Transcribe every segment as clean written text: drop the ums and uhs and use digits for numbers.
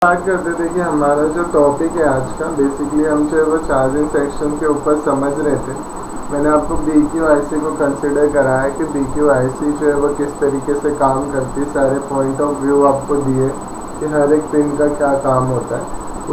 Start करते थे कि हमारा जो टॉपिक है आज का, बेसिकली हम जो है वो चार्जिंग सेक्शन के ऊपर समझ रहे थे। मैंने आपको BQ-IC को कंसिडर कराया कि BQ-IC जो है वो किस तरीके से काम करती है, सारे पॉइंट ऑफ व्यू आपको दिए कि हर एक पिन का क्या काम होता है।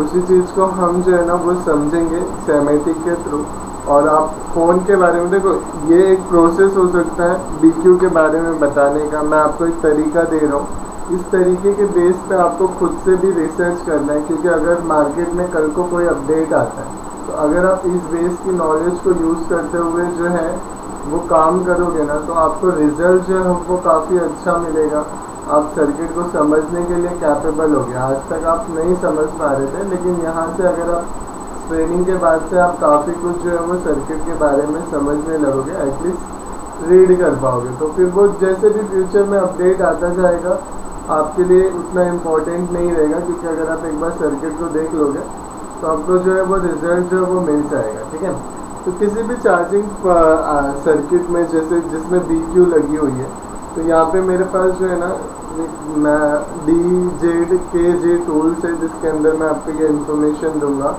उसी चीज़ को हम जो है ना वो समझेंगे सेमेटिक के थ्रू। और आप फ़ोन के बारे में देखो, ये एक प्रोसेस हो सकता है BQ के बारे में बताने का। मैं आपको एक तरीका दे रहा हूँ, इस तरीके के बेस पे आपको खुद से भी रिसर्च करना है, क्योंकि अगर मार्केट में कल को कोई अपडेट आता है तो अगर आप इस बेस की नॉलेज को यूज़ करते हुए जो है वो काम करोगे ना, तो आपको रिजल्ट जो है वो काफ़ी अच्छा मिलेगा। आप सर्किट को समझने के लिए कैपेबल हो गए। आज तक आप नहीं समझ पा रहे थे, लेकिन यहाँ से अगर आप ट्रेनिंग के बाद से आप काफ़ी कुछ जो है वो सर्किट के बारे में समझने लगोगे, एटलीस्ट रीड कर पाओगे। तो फिर वो जैसे भी फ्यूचर में अपडेट आता जाएगा आपके लिए उतना इम्पोर्टेंट नहीं रहेगा, क्योंकि अगर आप एक बार सर्किट को देख लोगे तो आपको जो है वो रिजल्ट जो है वो मिल जाएगा। ठीक है, तो किसी भी चार्जिंग सर्किट में जैसे जिसमें BQ लगी हुई है, तो यहाँ पे मेरे पास जो है ना मैं DZKJ टूल्स है, जिसके अंदर मैं आपको ये इन्फॉर्मेशन दूंगा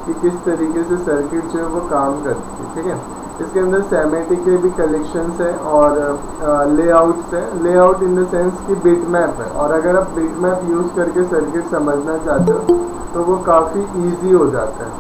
कि किस तरीके से सर्किट जो है वो काम करती है। ठीक है, इसके अंदर सेमेटिक के भी कलेक्शंस है और लेआउट्स है। लेआउट इन द सेंस कि बिट मैप है, और अगर आप बिट मैप यूज़ करके सर्किट समझना चाहते हो तो वो काफ़ी इजी हो जाता है।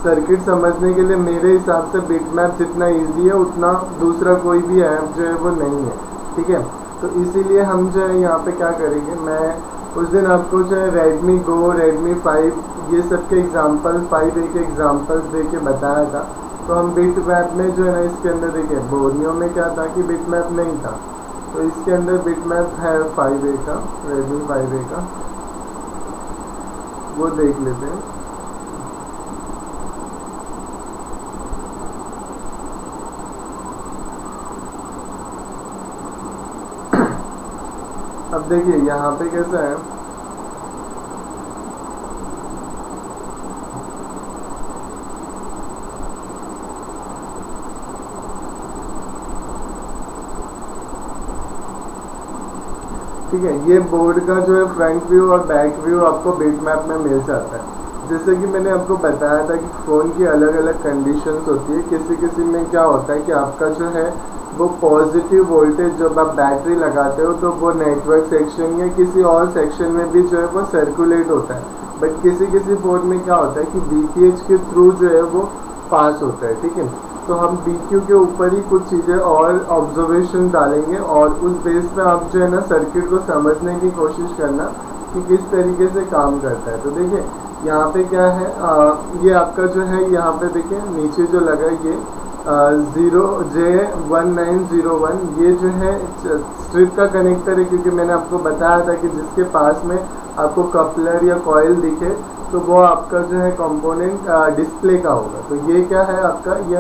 सर्किट समझने के लिए मेरे हिसाब से बिट मैप जितना इजी है उतना दूसरा कोई भी ऐप जो है वो नहीं है। ठीक है, तो इसीलिए हम जो है यहाँ पे क्या करेंगे, मैं उस दिन आपको जो है Redmi Go, Redmi 5 ये सब के एग्जाम्पल 5A के एग्जाम्पल्स दे के बताया था। तो हम बिट मैप में जो है ना इसके अंदर देखिए, बोर्नियो में क्या था कि बिट मैप नहीं था, तो इसके अंदर बिट मैप है 5A का, Redmi 5A का, वो देख लेते हैं। अब देखिए यहाँ पे कैसा है, ठीक है, ये बोर्ड का जो है फ्रंट व्यू और बैक व्यू आपको बिट मैप में मिल जाता है। जैसे कि मैंने आपको बताया था कि फ़ोन की अलग अलग कंडीशंस होती है। किसी किसी में क्या होता है कि आपका जो है वो पॉजिटिव वोल्टेज जब आप बैटरी लगाते हो तो वो नेटवर्क सेक्शन या किसी और सेक्शन में भी जो है वो सर्कुलेट होता है। बट किसी किसी फ़ोन में क्या होता है कि BPH के थ्रू जो है वो पास होता है। ठीक है, तो हम BQ के ऊपर ही कुछ चीज़ें और ऑब्जर्वेशन डालेंगे, और उस बेस पे आप जो है ना सर्किट को समझने की कोशिश करना कि किस तरीके से काम करता है। तो देखिए यहाँ पे क्या है, ये आपका जो है यहाँ पे देखिए नीचे जो लगा है ये 0J1901, ये जो है स्ट्रिप का कनेक्टर है, क्योंकि मैंने आपको बताया था कि जिसके पास में आपको कपलर या कॉइल दिखे तो वो आपका जो है कंपोनेंट डिस्प्ले का होगा। तो ये क्या है आपका, ये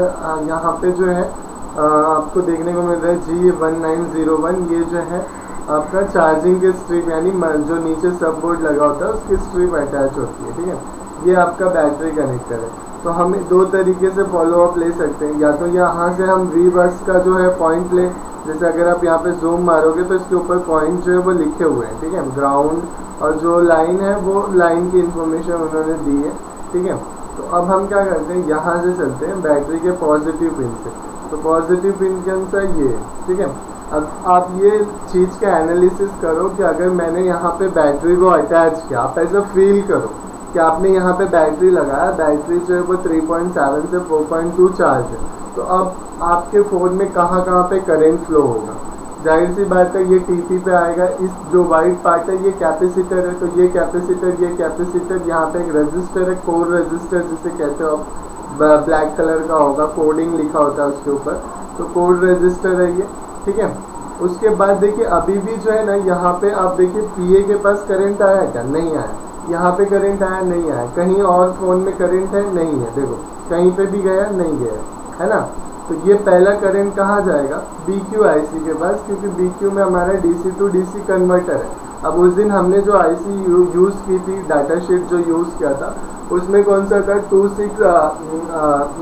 यहाँ पे जो है आपको देखने को मिल रहा है G1901, ये जो है आपका चार्जिंग के स्ट्रिप, यानी जो नीचे सब बोर्ड लगा होता है उसकी स्ट्रिप अटैच होती है। ठीक है, ये आपका बैटरी कनेक्टर है। तो हम दो तरीके से फॉलो अप ले सकते हैं, या तो यहाँ से हम V बस का जो है पॉइंट ले, जैसे अगर आप यहाँ पे जूम मारोगे तो इसके ऊपर पॉइंट जो है वो लिखे हुए हैं। ठीक है, ग्राउंड और जो लाइन है वो लाइन की इंफॉर्मेशन उन्होंने दी है। ठीक है, तो अब हम क्या करते हैं, यहाँ से चलते हैं बैटरी के पॉजिटिव पिन से। तो पॉजिटिव पिन के अनुसार ये, ठीक है, अब आप ये चीज़ का एनालिसिस करो कि अगर मैंने यहाँ पे बैटरी को अटैच किया, आप ऐसा फील करो कि आपने यहाँ पे बैटरी लगाया, बैटरी जो है वो 3.7 से 4.2 चार्ज है। तो अब आपके फ़ोन में कहाँ कहाँ पे करंट फ्लो होगा, जाहिर सी बात है ये TP पे आएगा। इस जो वाइट पार्ट है ये कैपेसिटर है, तो ये कैपेसिटर यहाँ पे एक रजिस्टर है, कोड रजिस्टर जिसे कहते हो आप, ब्लैक कलर का होगा, कोडिंग लिखा होता है उसके ऊपर, तो कोड रजिस्टर है ये। ठीक है, उसके बाद देखिए अभी भी जो है ना यहाँ पे आप देखिए PA के पास करंट आया क्या, नहीं आया। यहाँ पे करंट आया, नहीं आया। कहीं और फ़ोन में करंट है, नहीं है। देखो कहीं पे भी गया, नहीं गया, है ना। तो ये पहला करंट कहाँ जाएगा, BQ-IC के पास, क्योंकि BQ में हमारा DC to DC कन्वर्टर है। अब उस दिन हमने जो IC यूज़ की थी, डाटा शीट जो यूज़ किया था, उसमें कौन सा था,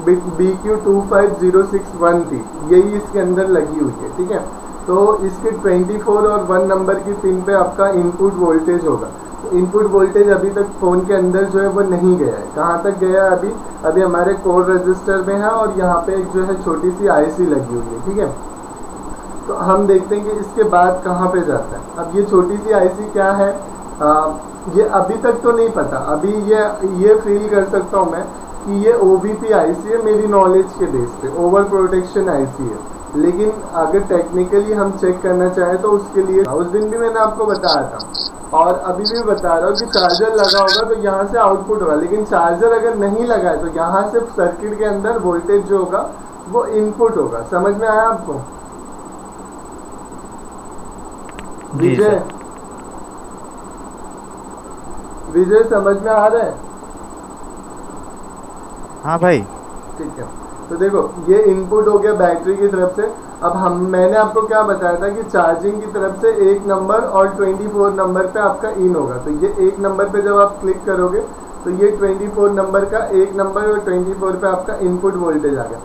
BQ25061 थी, यही इसके अंदर लगी हुई है। ठीक है, तो इसके 24 और 1 नंबर की पिन पे आपका इनपुट वोल्टेज होगा। इनपुट वोल्टेज अभी तक फ़ोन के अंदर जो है वो नहीं गया है। कहाँ तक गया है अभी? अभी हमारे कोर रजिस्टर में है और यहाँ पे एक जो है छोटी सी आईसी लगी हुई है, ठीक है। तो हम देखते हैं कि इसके बाद कहाँ पे जाता है। अब ये छोटी सी आईसी क्या है, ये अभी तक तो नहीं पता। अभी ये फील कर सकता हूँ मैं कि ये OVP आईसी है मेरी नॉलेज के बेस पे, ओवर प्रोटेक्शन आईसी है। लेकिन अगर टेक्निकली हम चेक करना चाहें तो उसके लिए उस दिन भी मैंने आपको बताया था और अभी भी बता रहा हूँ कि चार्जर लगा होगा तो यहाँ से आउटपुट होगा, लेकिन चार्जर अगर नहीं लगा है तो यहाँ से सर्किट के अंदर वोल्टेज जो होगा वो इनपुट होगा। समझ में आया आपको विजय? विजय समझ में आ रहा है? हाँ भाई। ठीक है, तो देखो ये इनपुट हो गया बैटरी की तरफ से। अब मैंने आपको क्या बताया था कि चार्जिंग की तरफ से 1 नंबर और 24 नंबर पे आपका इन होगा। तो ये 1 नंबर पे जब आप क्लिक करोगे तो ये 24 नंबर का 1 नंबर और 24 पे आपका इनपुट वोल्टेज आ गया।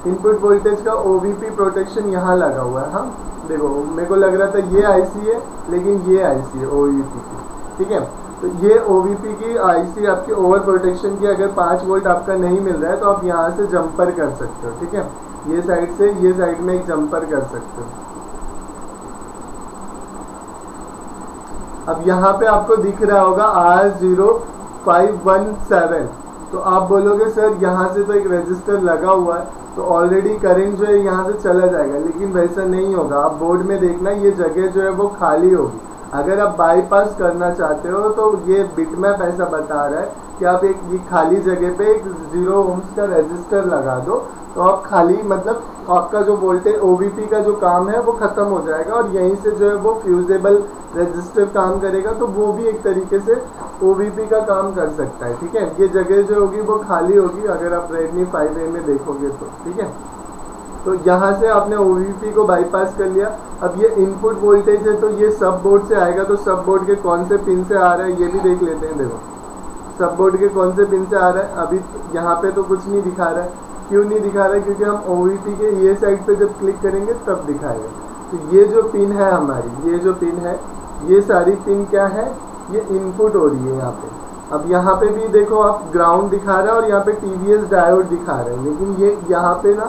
इनपुट वोल्टेज का OVP प्रोटेक्शन यहाँ लगा हुआ है। हाँ देखो, मेरे को लग रहा था ये आईसी है, लेकिन ये आईसी है OVP की, ठीक है। तो ये OVP की आईसी आपकी ओवर प्रोटेक्शन की, अगर 5 वोल्ट आपका नहीं मिल रहा है तो आप यहाँ से जंपर कर सकते हो, ठीक है। ये साइड से ये साइड में एक जंपर कर सकते हो। अब यहाँ पे आपको दिख रहा होगा R0517, तो आप बोलोगे सर यहाँ से तो एक रजिस्टर लगा हुआ है तो ऑलरेडी करंट जो है यहाँ से चला जाएगा, लेकिन वैसा नहीं होगा। आप बोर्ड में देखना, ये जगह जो है वो खाली होगी। अगर आप बाईपास करना चाहते हो तो ये बिटमैप ऐसा बता रहा है कि आप एक ये खाली जगह पे एक 0 ओम्स का रजिस्टर लगा दो, तो आप खाली मतलब आपका जो वोल्टेज OVP का जो काम है वो ख़त्म हो जाएगा और यहीं से जो है वो फ्यूजेबल रजिस्टर काम करेगा। तो वो भी एक तरीके से OVP का काम कर सकता है, ठीक है। ये जगह जो होगी वो खाली होगी अगर आप Redmi 5A में देखोगे तो, ठीक है। तो यहाँ से आपने OVP को बाईपास कर लिया। अब ये इनपुट वोल्टेज है तो ये सब बोर्ड से आएगा, तो सब बोर्ड के कौन से पिन से आ रहा है ये भी देख लेते हैं। देखो सब बोर्ड के कौन से पिन से आ रहा है, अभी यहाँ पे तो कुछ नहीं दिखा रहा है। क्यों नहीं दिखा रहा है? क्योंकि हम OVP के ये साइड पे जब क्लिक करेंगे तब दिखाएगा। तो ये जो पिन है हमारी, ये जो पिन है, ये सारी पिन क्या है, ये इनपुट हो रही है यहाँ पे। अब यहाँ पे भी देखो आप ग्राउंड दिखा रहा है और यहाँ पे TVS डायोड दिखा रहा है, लेकिन ये यहाँ पे ना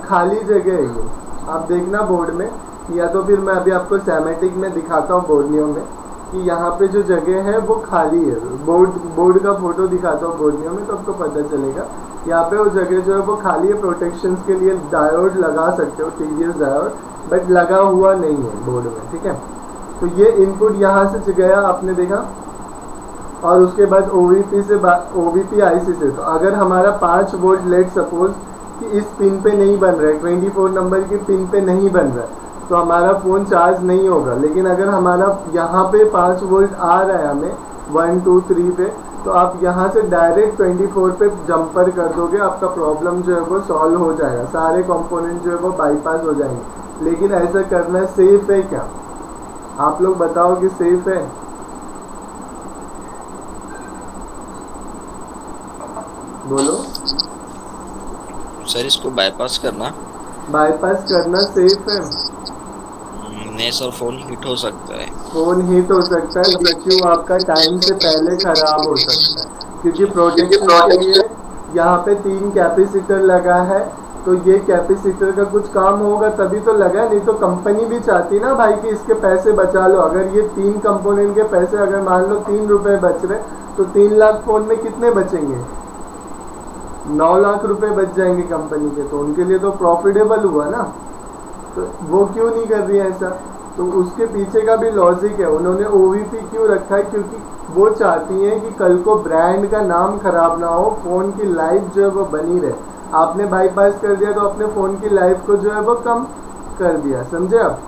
खाली जगह है। ये आप देखना बोर्ड में, या तो फिर मैं अभी आपको सैमेटिक में दिखाता हूँ बोर्नियो में कि यहाँ पे जो जगह है वो खाली है। बोर्ड का फोटो दिखाता हूँ बोर्नियो में तो आपको पता चलेगा। यहाँ पे वो जगह जो है वो खाली है। प्रोटेक्शंस के लिए डायोड लगा सकते हो, TVS डायोड, बट लगा हुआ नहीं है बोर्ड में, ठीक है। तो ये इनपुट यहाँ से गया, आपने देखा, और उसके बाद OVP आईसी से। तो अगर हमारा 5 वोल्ट लेट सपोज कि इस पिन पे नहीं बन रहा है, 24 नंबर की पिन पे नहीं बन रहा है, तो हमारा फ़ोन चार्ज नहीं होगा। लेकिन अगर हमारा यहाँ पे 5 वोल्ट आ रहा है हमें 1 2 3 पे, तो आप यहाँ से डायरेक्ट 24 पे जंपर कर दोगे, आपका प्रॉब्लम जो है वो सॉल्व हो जाएगा। सारे कंपोनेंट जो है वो बाईपास हो जाएंगे। लेकिन ऐसा करना सेफ है क्या? आप लोग बताओ कि सेफ है? बोलो सर, इसको बाईपास करना सेफ है? नहीं सर, फोन हीट हो सकता है। फोन हीट हो सकता है, BQ आपका टाइम से पहले खराब हो सकता है, क्योंकि प्रोटेक्शन के लिए यहाँ पे 3 कैपेसिटर लगा है। तो ये कैपेसिटर का कुछ काम होगा तभी तो लगा, नहीं तो कंपनी भी चाहती ना भाई कि इसके पैसे बचा लो। अगर ये 3 कंपोनेंट के पैसे अगर मान लो 3 रुपए बच रहे, तो 3 लाख फोन में कितने बचेंगे? 9 लाख रुपए बच जाएंगे कंपनी के, तो उनके लिए तो प्रॉफिटेबल हुआ ना। तो वो क्यों नहीं कर रही है ऐसा? तो उसके पीछे का भी लॉजिक है। उन्होंने OVP क्यों रखा है? क्योंकि वो चाहती हैं कि कल को ब्रांड का नाम खराब ना हो, फ़ोन की लाइफ जो है वो बनी रहे। आपने बाईपास कर दिया तो अपने फ़ोन की लाइफ को जो है वो कम कर दिया, समझे आप?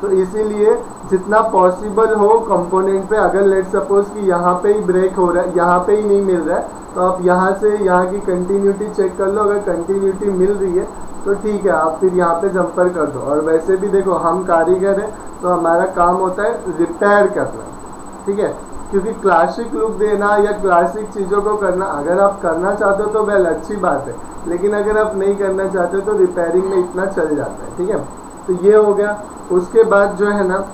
तो इसीलिए जितना पॉसिबल हो कंपोनेंट पे, अगर लेट सपोज कि यहाँ पे ही ब्रेक हो रहा है, यहाँ पे ही नहीं मिल रहा है, तो आप यहाँ से यहाँ की कंटिन्यूटी चेक कर लो। अगर कंटिन्यूटी मिल रही है तो ठीक है, आप फिर यहाँ पे जंपर कर दो। और वैसे भी देखो, हम कारीगर हैं तो हमारा काम होता है रिपेयर करना, ठीक है। क्योंकि क्लासिक लुक देना या क्लासिक चीज़ों को करना, अगर आप करना चाहते हो तो वेल अच्छी बात है, लेकिन अगर आप नहीं करना चाहते तो रिपेयरिंग में इतना चल जाता है, ठीक है। तो ये हो गया। उसके बाद जो है ना,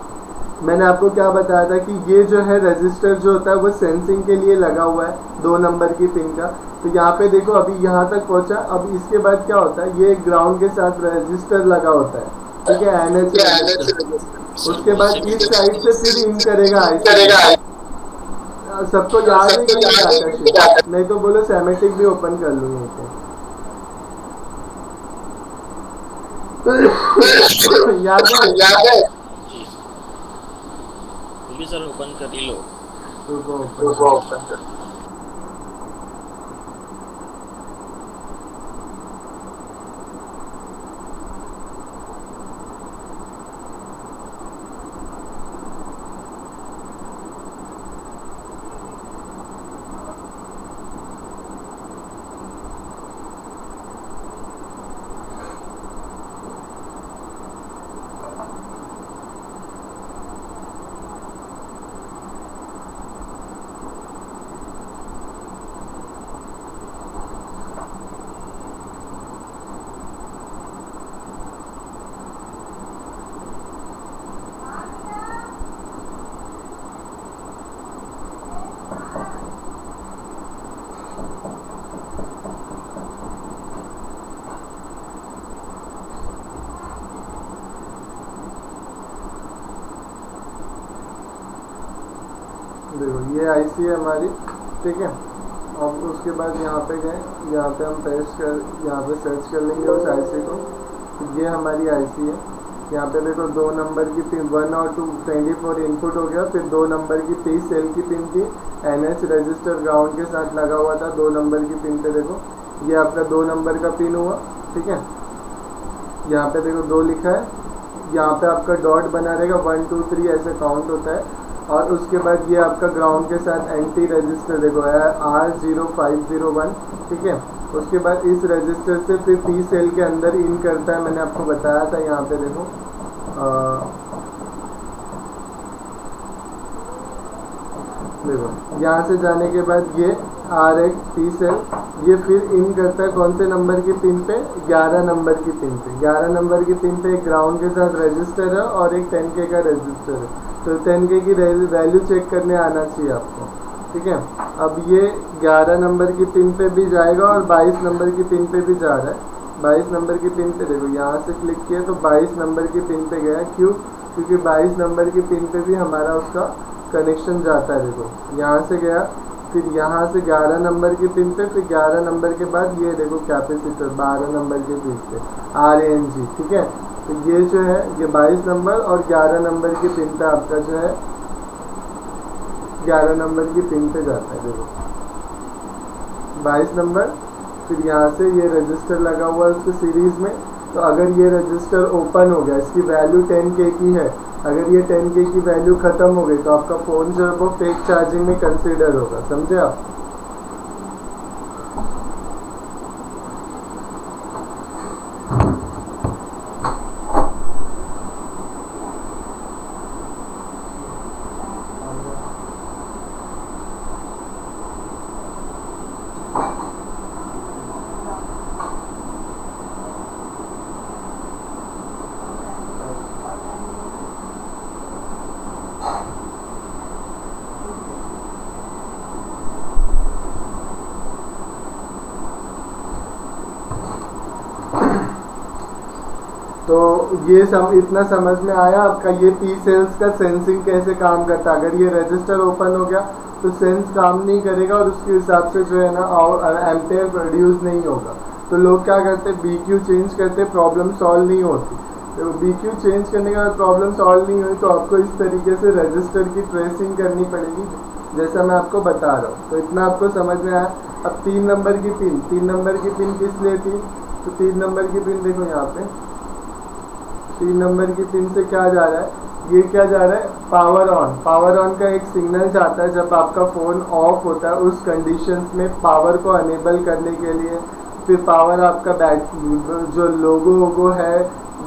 मैंने आपको क्या बताया था कि ये जो है रजिस्टर जो होता है वो सेंसिंग के लिए लगा हुआ है 2 नंबर की पिन का। तो यहाँ पे देखो अभी यहाँ तक पहुँचा, अब इसके बाद क्या होता है, ये ग्राउंड के साथ रजिस्टर लगा होता है, ठीक है, एनएच रजिस्टर। सर उसके बहुत से बाद इस साइड से फिर इन करेगा मिनट आईसी को। सबको याद है कि नहीं डाटा शीट? नहीं तो बोलो सैमेटिक भी ओपन कर लूँ यहीं पे। याद है? जी वो भी सर ओपन कर ही लो। रुको ओपन कर। देखो ये आईसी है हमारी, ठीक है। अब उसके बाद यहाँ पे गए, यहाँ पे हम पेस्ट कर, यहाँ पे सर्च कर लेंगे उस आईसी को। तो ये हमारी आईसी है। यहाँ पे देखो 2 नंबर की पिन 1 और 2 24 इनपुट हो गया, फिर 2 नंबर की पी सेल की पिन थी, एनएच रजिस्टर ग्राउंड के साथ लगा हुआ था 2 नंबर की पिन पे। देखो ये आपका 2 नंबर का पिन हुआ, ठीक है। यहाँ पे देखो 2 लिखा है, यहाँ पे आपका डॉट बना रहेगा, 1 2 3 ऐसे काउंट होता है। और उसके बाद ये आपका ग्राउंड के साथ एंटी रजिस्टर देखो है R0501, ठीक है। उसके बाद इस रजिस्टर से फिर पी सेल के अंदर इन करता है, मैंने आपको बताया था। यहाँ पे देखो देखो यहाँ से जाने के बाद ये R1 पी सेल, ये फिर इन करता है कौन से नंबर की पिन पे, 11 नंबर की पिन पे। 11 नंबर की पिन पे एक ग्राउंड के साथ रजिस्टर है और एक 10K का रजिस्टर है। तो 10K की वैल्यू चेक करने आना चाहिए आपको, ठीक है। अब ये 11 नंबर की पिन पे भी जाएगा और 22 नंबर की पिन पे भी जा रहा है। 22 नंबर की पिन पे देखो यहाँ से क्लिक किया तो 22 नंबर की पिन पे गया। क्यों? क्योंकि 22 नंबर की पिन पे भी हमारा उसका कनेक्शन जाता है। देखो यहाँ से गया, फिर यहाँ से 11 नंबर की पिन पे, फिर 11 नंबर के बाद ये देखो कैपेसिटर 12 नंबर के पिन पे RNG, ठीक है। तो ये जो है ये 22 नंबर और 11 नंबर की पिन पे आपका जो है 11 नंबर की पिन पे जाता है। देखो 22 नंबर, फिर यहाँ से ये रजिस्टर लगा हुआ है उसके सीरीज में। तो अगर ये रजिस्टर ओपन हो गया, इसकी वैल्यू 10K की है, अगर ये 10K की वैल्यू ख़त्म हो गई तो आपका फ़ोन जो है वो फेक चार्जिंग में कंसिडर होगा, समझे आप? तो ये इतना समझ में आया आपका, ये पी सेल्स का सेंसिंग कैसे काम करता है। अगर ये रजिस्टर ओपन हो गया तो सेंस काम नहीं करेगा और उसके हिसाब से जो है ना और एम्पेयर प्रोड्यूस नहीं होगा। तो लोग क्या करते हैं, BQ चेंज करते, प्रॉब्लम सॉल्व नहीं होती। तो BQ चेंज करने के बाद प्रॉब्लम सॉल्व नहीं हुई तो आपको इस तरीके से रजिस्टर की ट्रेसिंग करनी पड़ेगी, जैसा मैं आपको बता रहा हूँ। तो इतना आपको समझ में आया। अब 3 नंबर की पिन, 3 नंबर की पिन किस लिए थी? तो 3 नंबर की पिन देखो यहाँ पे 3 नंबर की पिन से क्या जा रहा है, ये क्या जा रहा है, पावर ऑन। पावर ऑन का एक सिग्नल जाता है जब आपका फ़ोन ऑफ होता है, उस कंडीशंस में पावर को अनेबल करने के लिए। फिर पावर आपका जो लोगो है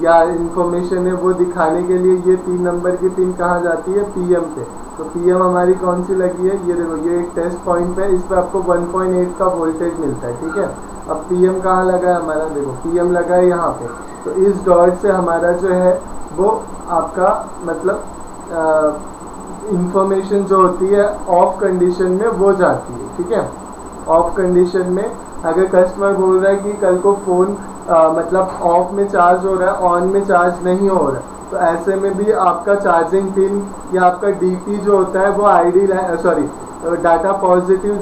या इंफॉर्मेशन है वो दिखाने के लिए ये 3 नंबर की पिन कहाँ जाती है, PM पे। तो PM हमारी कौन सी लगी है, ये देखो ये एक टेस्ट पॉइंट पे, इस पर आपको 1.8 का वोल्टेज मिलता है, ठीक है। अब PM कहाँ लगा है हमारा, देखो PM लगा है यहाँ पे। तो इस डॉट से हमारा जो है वो आपका मतलब इंफॉर्मेशन जो होती है ऑफ कंडीशन में वो जाती है, ठीक है। ऑफ कंडीशन में अगर कस्टमर बोल रहा है कि कल को फ़ोन मतलब ऑफ में चार्ज हो रहा है, ऑन में चार्ज नहीं हो रहा है, तो ऐसे में भी आपका चार्जिंग पिन या आपका डीपी जो होता है वो आईडी सॉरी डाटा पॉजिटिव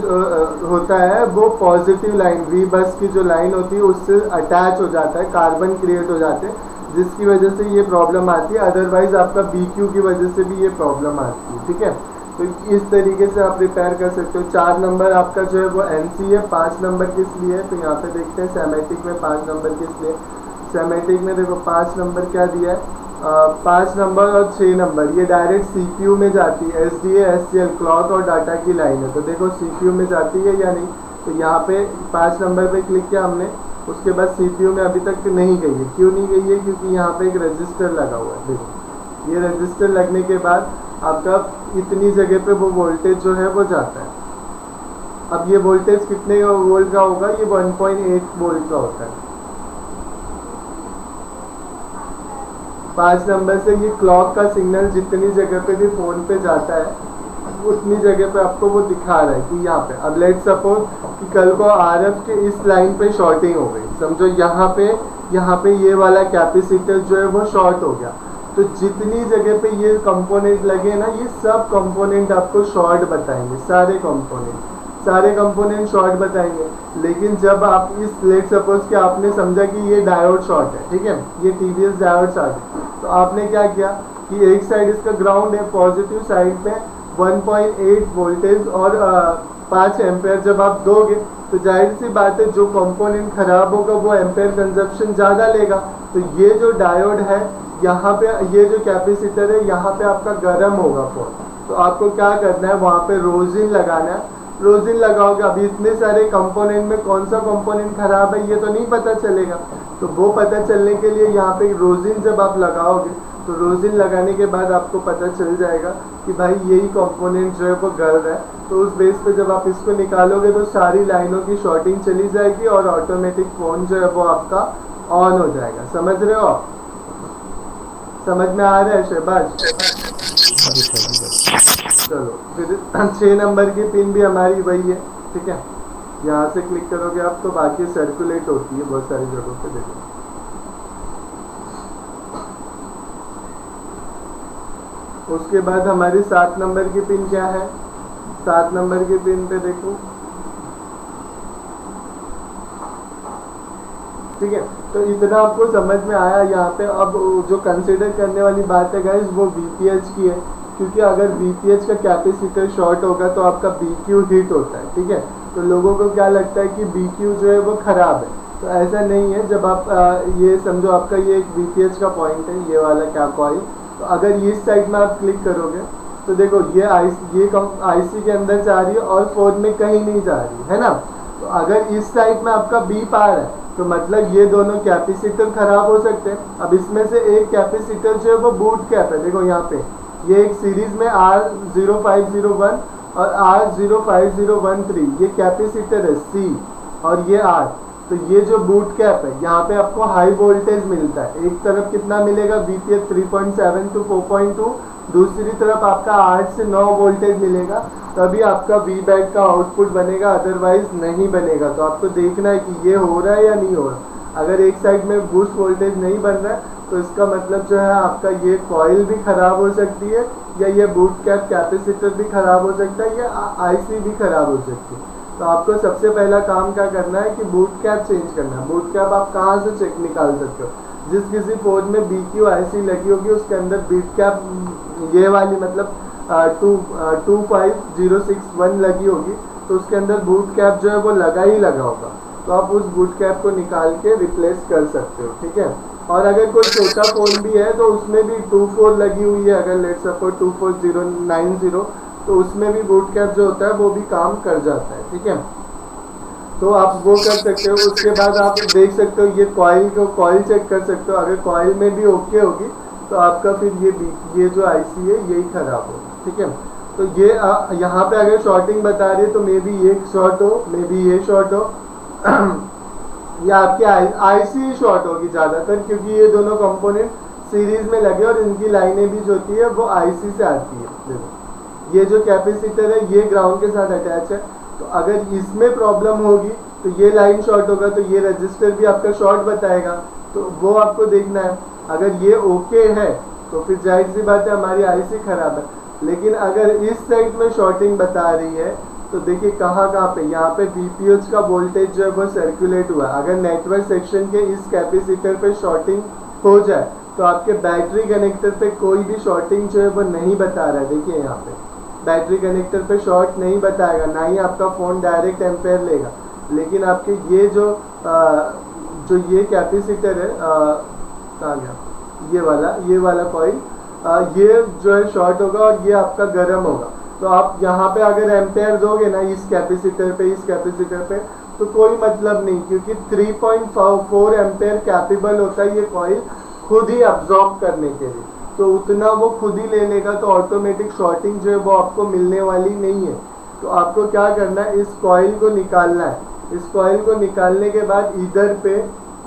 होता है, वो पॉजिटिव लाइन वी बस की जो लाइन होती है उससे अटैच हो जाता है, कार्बन क्रिएट हो जाते हैं, जिसकी वजह से ये प्रॉब्लम आती है। अदरवाइज आपका BQ की वजह से भी ये प्रॉब्लम आती है, ठीक है। तो इस तरीके से आप रिपेयर कर सकते हो। 4 नंबर आपका जो है वो NC है, 5 नंबर किस लिए है, तो यहाँ पे देखते हैं सेमेटिक में 5 नंबर किस लिए। सेमेटिक में देखो 5 नंबर क्या दिया है, 5 नंबर और 6 नंबर ये डायरेक्ट CPU में जाती है। SDA SCL क्लॉक और डाटा की लाइन है, तो देखो CPU में जाती है या नहीं। तो यहाँ पे 5 नंबर पे क्लिक किया हमने, उसके बाद CPU में अभी तक नहीं गई है। क्यों नहीं गई है, क्योंकि यहाँ पे एक रजिस्टर लगा हुआ है। देखो ये रजिस्टर लगने के बाद आपका इतनी जगह पे वो वोल्टेज जो है वो जाता है। अब ये वोल्टेज कितने वोल्ट का होगा, ये 1.8 वोल्ट का होता है। 5 नंबर से ये क्लॉक का सिग्नल जितनी जगह पे भी फ़ोन पे जाता है उतनी जगह पे आपको वो दिखा रहा है कि यहाँ पे। अब लेट सपोज कि कल को RF के इस लाइन पे शॉर्टिंग हो गई, समझो यहाँ पे ये वाला कैपेसिटर जो है वो शॉर्ट हो गया, तो जितनी जगह पे ये कंपोनेंट लगे ना, ये सब कंपोनेंट आपको शॉर्ट बताएंगे, सारे कंपोनेंट शॉर्ट बताएंगे। लेकिन जब आप इस लेट सपोज कि आपने समझा कि ये डायोड शॉर्ट है, ठीक है, ये TVS डायोड शॉर्ट है, तो आपने क्या किया कि एक साइड इसका ग्राउंड है, पॉजिटिव साइड पे 1.8 वोल्टेज और 5 एम्पेयर जब आप दोगे तो जाहिर सी बात है जो कंपोनेंट खराब होगा वो एम्पेयर कंजप्शन ज़्यादा लेगा। तो ये जो डायोड है यहाँ पे, ये जो कैपेसिटर है यहाँ पे आपका गर्म होगा फोन, तो आपको क्या करना है, वहाँ पे रोजिन लगाना है। रोजिन लगाओगे, अभी इतने सारे कंपोनेंट में कौन सा कंपोनेंट खराब है ये तो नहीं पता चलेगा, तो वो पता चलने के लिए यहाँ पे रोजिन जब आप लगाओगे तो रोजिन लगाने के बाद आपको पता चल जाएगा कि भाई यही कंपोनेंट जो है वो गल रहा है। तो उस बेस पे जब आप इसको निकालोगे तो सारी लाइनों की शॉर्टिंग चली जाएगी और ऑटोमेटिक फ़ोन जो है वो आपका ऑन हो जाएगा। समझ रहे हो आप? समझ में आ रहा है शहबाज? चलो फिर 6 नंबर की पिन भी हमारी वही है, ठीक है। यहाँ से क्लिक करोगे आप तो बाकी सर्कुलेट होती है बहुत सारी जगहों पे, देखो। उसके बाद हमारी 7 नंबर की पिन क्या है, 7 नंबर की पिन पे देखो, ठीक है। तो इतना आपको समझ में आया यहाँ पे। अब जो कंसिडर करने वाली बात है गाइस वो VPH की है, क्योंकि अगर VPH का कैपेसिटर शॉर्ट होगा तो आपका BQ हिट होता है, ठीक है। तो लोगों को क्या लगता है कि BQ जो है वो ख़राब है, तो ऐसा नहीं है। जब आप ये समझो आपका ये एक VPH का पॉइंट है, ये वाला क्या कॉइल, तो अगर इस साइड में आप क्लिक करोगे तो देखो ये IC के अंदर जा रही है और फोन में कहीं नहीं जा रही है ना। तो अगर इस साइड में आपका बीप आ रहा है तो मतलब ये दोनों कैपेसिटर खराब हो सकते हैं। अब इसमें से एक कैपेसिटर जो है वो बूट कैप है, देखो यहाँ पे ये एक सीरीज में R0501 और R05013 ये कैपेसिटर है C और ये R। तो ये जो बूट कैप है यहाँ पे आपको हाई वोल्टेज मिलता है, एक तरफ कितना मिलेगा VPH 3.7 to 4.2, दूसरी तरफ आपका 8 से 9 वोल्टेज मिलेगा, तभी आपका VBAT का आउटपुट बनेगा, अदरवाइज नहीं बनेगा। तो आपको देखना है कि ये हो रहा है या नहीं हो रहा। अगर एक साइड में बूस्ट वोल्टेज नहीं बन रहा है तो इसका मतलब जो है आपका ये कॉइल भी ख़राब हो सकती है, या ये बूट कैप कैपेसिटर भी ख़राब हो सकता है, या IC भी ख़राब हो सकती है। तो आपको सबसे पहला काम क्या करना है कि बूट कैप चेंज करना है। बूट कैप आप कहाँ से चेक निकाल सकते हो, जिस किसी फ़ोन में BQ IC लगी होगी उसके अंदर बूट कैप ये वाली मतलब 25061 लगी होगी, तो उसके अंदर बूट कैप जो है वो लगा ही लगा होगा, तो आप उस बूट कैप को निकाल के रिप्लेस कर सकते हो, ठीक है। और अगर कोई छोटा फ़ोन भी है तो उसमें भी 24 लगी हुई है, अगर लेट सपोज 24090 तो उसमें भी बूट कैप जो होता है वो भी काम कर जाता है, ठीक है। तो आप वो कर सकते हो। उसके बाद आप देख सकते हो ये कॉइल चेक कर सकते हो, अगर कॉइल में भी ओके होगी तो आपका फिर ये जो IC है यही ख़राब होगा, ठीक है। तो ये यहाँ पे अगर शॉर्टिंग बता रही है तो मे बी ये शॉर्ट हो, मे बी ये शॉर्ट हो या आपकी IC शॉर्ट होगी ज़्यादातर, क्योंकि ये दोनों कंपोनेंट सीरीज में लगे और इनकी लाइनें भी जो होती है वो आईसी से आती है। देखो ये जो कैपेसिटर है ये ग्राउंड के साथ अटैच है, तो अगर इसमें प्रॉब्लम होगी तो ये लाइन शॉर्ट होगा तो ये रजिस्टर भी आपका शॉर्ट बताएगा, तो वो आपको देखना है। अगर ये ओके है तो फिर जाहिर सी बात है हमारी आईसी खराब है। लेकिन अगर इस साइड में शॉर्टिंग बता रही है तो देखिए कहाँ कहाँ पे, यहाँ पे वीपीएच का वोल्टेज जो है वो सर्कुलेट हुआ। अगर नेटवर्क सेक्शन के इस कैपेसिटर पे शॉर्टिंग हो जाए तो आपके बैटरी कनेक्टर पे कोई भी शॉर्टिंग जो है वो नहीं बता रहा है। देखिए यहाँ पे बैटरी कनेक्टर पे शॉर्ट नहीं बताएगा, ना ही आपका फ़ोन डायरेक्ट एम्पेयर लेगा। लेकिन आपके ये जो ये कैपेसिटर है कहाँ गया, ये वाला कॉइल, ये जो है शॉर्ट होगा और ये आपका गर्म होगा। तो आप यहाँ पे अगर एम्पेयर दोगे ना इस कैपेसिटर पे तो कोई मतलब नहीं, क्योंकि 3.4 एम्पेयर कैपेबल होता है ये कॉइल खुद ही अब्जॉर्ब करने के लिए, तो उतना वो खुद ही ले लेगा। तो ऑटोमेटिक शॉर्टिंग जो है वो आपको मिलने वाली नहीं है। तो आपको क्या करना है, इस कॉइल को निकालना है। इस कॉइल को निकालने के बाद इधर पे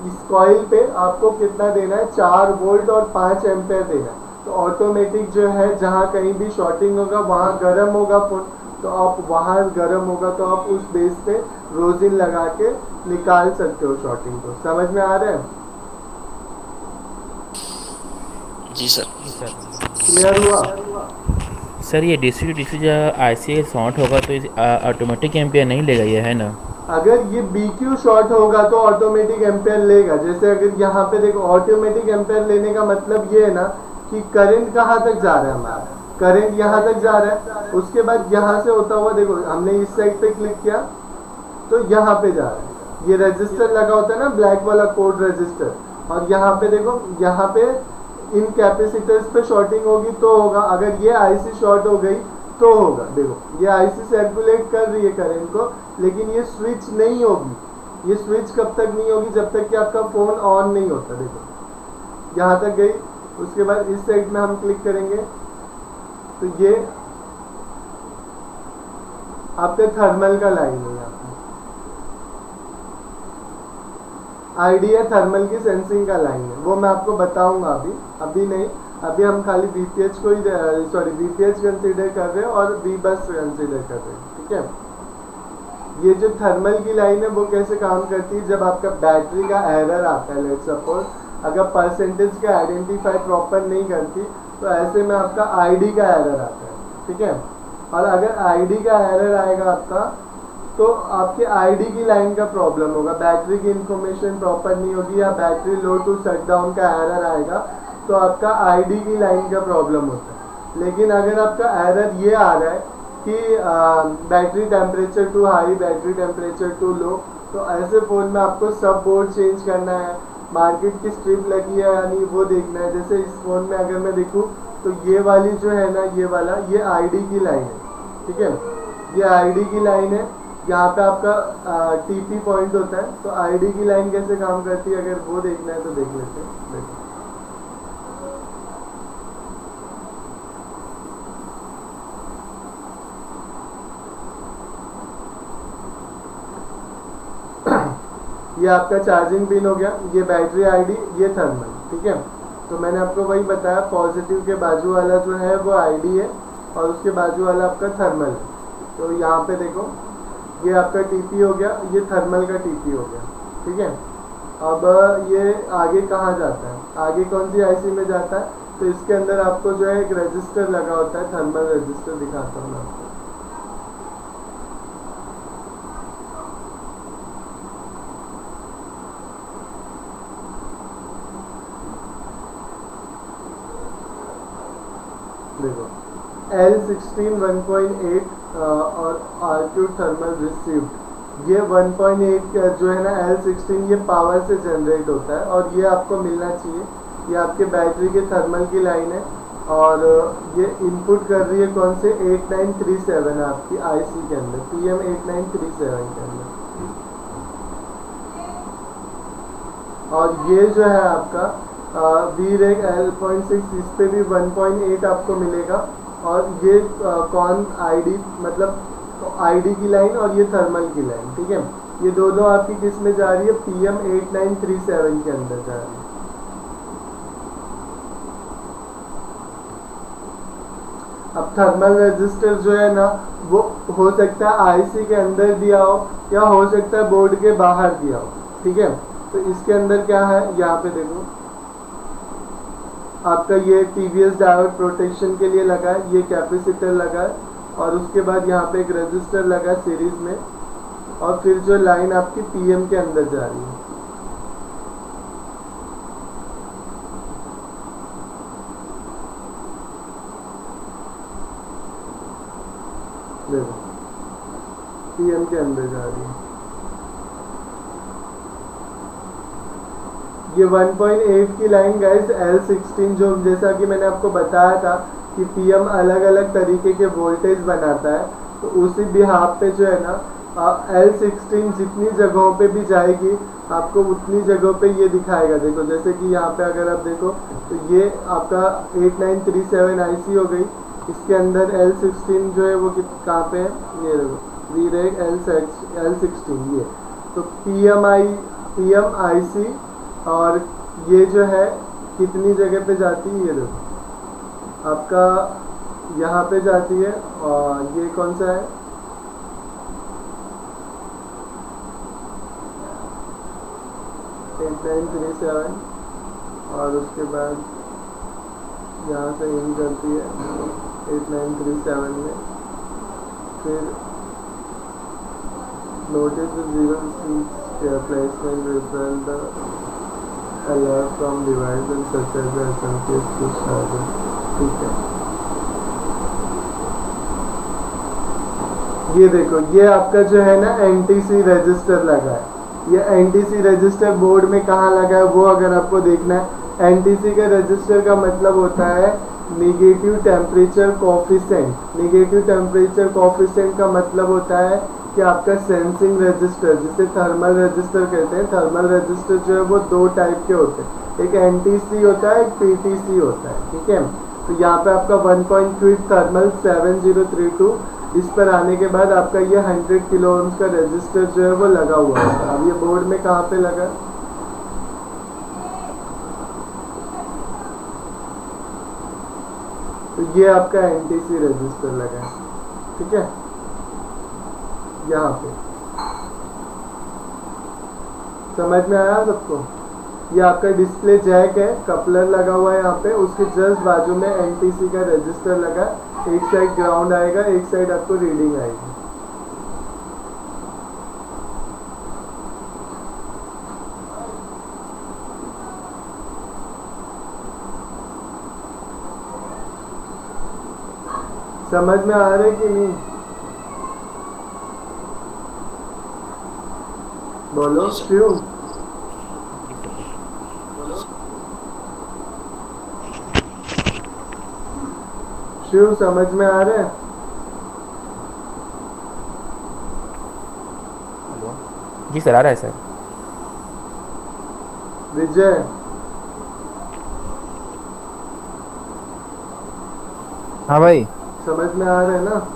इस कॉइल पे आपको कितना देना है, 4 वोल्ट और 5 एम्पेयर देना है। तो ऑटोमेटिक जो है जहाँ कहीं भी शॉर्टिंग होगा वहाँ गर्म होगा फोन, तो आप वहाँ गर्म होगा तो आप उस बेस पे रोजिन लगा के निकाल सकते हो शॉर्टिंग को। समझ में आ रहा है? जी सर। क्लियर हुआ? सर ये डीसी डीसी जो आईसी शॉर्ट होगा तो ऑटोमेटिक एम्पियर नहीं लेगा ये, है ना? अगर ये BQ शॉर्ट होगा तो ऑटोमेटिक एम्पेयर लेगा। जैसे अगर यहाँ पे देखो ऑटोमेटिक एम्पेयर लेने का मतलब ये है ना कि करंट कहाँ तक जा रहा है हमारा, करंट यहाँ तक जा रहा है, उसके बाद यहाँ से होता हुआ देखो हमने इस साइड पे क्लिक किया तो यहाँ पे जा रहा है। ये रजिस्टर लगा होता है ना ब्लैक वाला कोड रजिस्टर, और यहाँ पे देखो यहाँ पे इन कैपेसिटर्स पे शॉर्टिंग होगी तो होगा। अगर ये आईसी शॉर्ट हो गई तो होगा। देखो ये आईसी सर्कुलेट कर रही है करंट को, लेकिन ये स्विच नहीं होगी। ये स्विच कब तक नहीं होगी, जब तक कि आपका फ़ोन ऑन नहीं होता। देखो यहाँ तक गई, उसके बाद इस साइड में हम क्लिक करेंगे तो ये आपके थर्मल का लाइन है। यहाँ आईडिया थर्मल की सेंसिंग का लाइन है, वो मैं आपको बताऊंगा अभी नहीं। अभी हम खाली वीपीएच को ही वीपीएच कंसीडर कर रहे हैं और वी बस कंसीडर कर रहे हैं। ठीक है, ये जो थर्मल की लाइन है वो कैसे काम करती है, जब आपका बैटरी का एरर आता है, लेट्स सपोज अगर परसेंटेज का आइडेंटिफाई प्रॉपर नहीं करती तो ऐसे में आपका आईडी का एरर आता है। ठीक है, और अगर आईडी का एरर आएगा आपका तो आपके आईडी की लाइन का प्रॉब्लम होगा, बैटरी की इंफॉर्मेशन प्रॉपर नहीं होगी या battery low to shut down का एरर आएगा तो आपका आईडी की लाइन का प्रॉब्लम होता है। लेकिन अगर आपका एरर ये आ रहा है कि battery temperature too high, battery temperature too low, तो ऐसे फ़ोन में आपको सब बोर्ड चेंज करना है, मार्केट की स्ट्रिप लगी है यानी वो देखना है। जैसे इस फ़ोन में अगर मैं देखूँ तो ये वाली जो है ना ये आईडी की लाइन है। ठीक है, ये आईडी की लाइन है, यहाँ पे आपका टीपी पॉइंट होता है। तो आईडी की लाइन कैसे काम करती है अगर वो देखना है तो देख लेते हैं। देखो ये आपका चार्जिंग पिन हो गया, ये बैटरी आईडी, ये थर्मल। ठीक है, तो मैंने आपको वही बताया, पॉजिटिव के बाजू वाला जो है वो आईडी है और उसके बाजू वाला आपका थर्मल है। तो यहाँ पे देखो ये आपका टीपी हो गया, ये थर्मल का टीपी हो गया। ठीक है, अब ये आगे कहाँ जाता है, आगे कौन सी आईसी में जाता है, तो इसके अंदर आपको जो है एक रजिस्टर लगा होता है, थर्मल रजिस्टर दिखाता हूँ मैं आपको। देखो L16 1.8 और R2 थर्मल रिसीव्ड, ये 1.8 जो है ना L16 ये पावर से जनरेट होता है और ये आपको मिलना चाहिए। ये आपके बैटरी के थर्मल की लाइन है और ये इनपुट कर रही है कौन से 8937 आपकी आईसी के अंदर, PM8937 के अंदर। और ये जो है आपका VREG L.6, इस पे भी 1.8 आपको मिलेगा। और ये कौन आईडी मतलब आईडी की लाइन और ये थर्मल की लाइन। ठीक है, ये दोनों आपकी किस में जा रही है, PM8937 के अंदर जा रही है। अब थर्मल रजिस्टर जो है ना वो हो सकता है आईसी के अंदर दिया हो या हो सकता है बोर्ड के बाहर दिया हो, ठीक है। तो इसके अंदर क्या है, यहाँ पे देखो आपका ये टीवीएस डायोड प्रोटेक्शन के लिए लगा है, ये कैपेसिटर लगा है और उसके बाद यहाँ पे एक रजिस्टर लगा है सीरीज में, और फिर जो लाइन आपकी पीएम के अंदर जा रही है। देखो पीएम के अंदर जा रही है। ये 1.8 की लाइन गाइस L16, जो जैसा कि मैंने आपको बताया था कि पीएम अलग अलग तरीके के वोल्टेज बनाता है, तो उसी बिहाफ पे जो है ना L16 जितनी जगहों पे भी जाएगी आपको उतनी जगहों पे ये दिखाएगा। देखो जैसे कि यहाँ पे अगर आप देखो तो ये आपका 8937 आईसी हो गई, इसके अंदर L16 जो है वो कहाँ पे है, ये देखो वीरेक L16 ये। तो पीएम आईसी और ये जो है कितनी जगह पे जाती है, ये देखो आपका यहाँ पे जाती है, और ये कौन सा है, $8937, और उसके बाद यहाँ से इन करती है 8937 में, फिर notice 0 placement result alert from device and such as SMPS to server, ठीक है। ये देखो ये आपका जो है ना एनटीसी रजिस्टर लगा है। ये एनटीसी रजिस्टर बोर्ड में कहाँ लगा है वो अगर आपको देखना है, एनटीसी का रजिस्टर का मतलब होता है negative temperature coefficient. Negative temperature coefficient का मतलब होता है कि आपका सेंसिंग रजिस्टर, जिसे थर्मल रजिस्टर कहते हैं। थर्मल रजिस्टर जो है वो दो टाइप के होते हैं, एक एनटीसी होता है, एक पीटीसी होता है, ठीक है। तो यहाँ पे आपका 1.3 थर्मल 7032, इस पर आने के बाद आपका ये 100 किलो ओम्स का रजिस्टर जो है वो लगा हुआ है। अब ये बोर्ड में कहाँ पे लगा, तो ये आपका एनटीसी रजिस्टर लगा है, ठीक है, यहाँ पे। समझ में आया सबको? ये आपका डिस्प्ले जैक है, कपलर लगा हुआ है यहाँ पे, उसके जस्ट बाजू में एनटीसी का रजिस्टर लगा है। एक साइड ग्राउंड आएगा, एक साइड आपको रीडिंग आएगी। समझ में आ रहा है कि नहीं? बोलो शिव। शिव समझ में आ रहा है? जी सर, आ रहा है सर। विजय हाँ भाई। समझ में आ रहा है ना?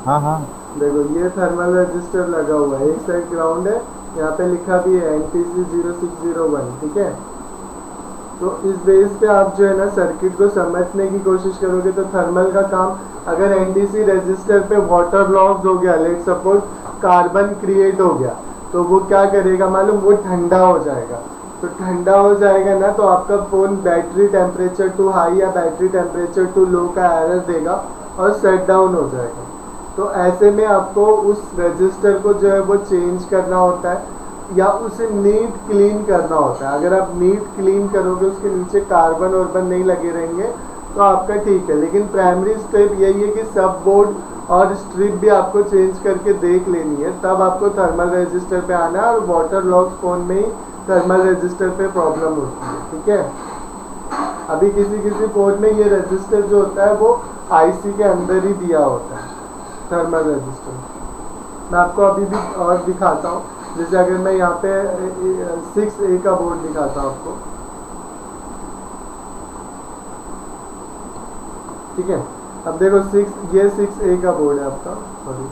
हाँ हाँ। देखो ये थर्मल रजिस्टर लगा हुआ है, एक साइड ग्राउंड है, यहाँ पे लिखा भी है एनटीसी 0601, ठीक है। तो इस बेस पे आप जो है ना सर्किट को समझने की कोशिश करोगे तो थर्मल का काम, अगर एनटीसी रजिस्टर पे वाटर लॉस हो गया, लेट सपोज कार्बन क्रिएट हो गया, तो वो क्या करेगा मालूम, वो ठंडा हो जाएगा। तो ठंडा हो जाएगा ना तो आपका phone battery temperature too high या बैटरी टेम्परेचर टू लो का एरर देगा और शट डाउन हो जाएगा। तो ऐसे में आपको उस रजिस्टर को जो है वो चेंज करना होता है या उसे नीट क्लीन करना होता है। अगर आप नीट क्लीन करोगे, उसके नीचे कार्बन वार्बन नहीं लगे रहेंगे तो आपका ठीक है। लेकिन प्राइमरी स्टेप यही है कि सब बोर्ड और स्ट्रिप भी आपको चेंज करके देख लेनी है, तब आपको थर्मल रजिस्टर पे आना है। और वाटर लॉस फ़ोन में ही थर्मल रजिस्टर पे प्रॉब्लम होती है, ठीक है। अभी किसी किसी फ़ोन में ये रजिस्टर जो होता है वो आईसी के अंदर ही दिया होता है, थर्मल रजिस्टर। मैं आपको अभी भी और दिखाता हूँ, जैसे अगर मैं यहाँ पे 6A का बोर्ड दिखाता हूँ आपको, ठीक है। अब देखो ये 6A का बोर्ड है आपका, सॉरी,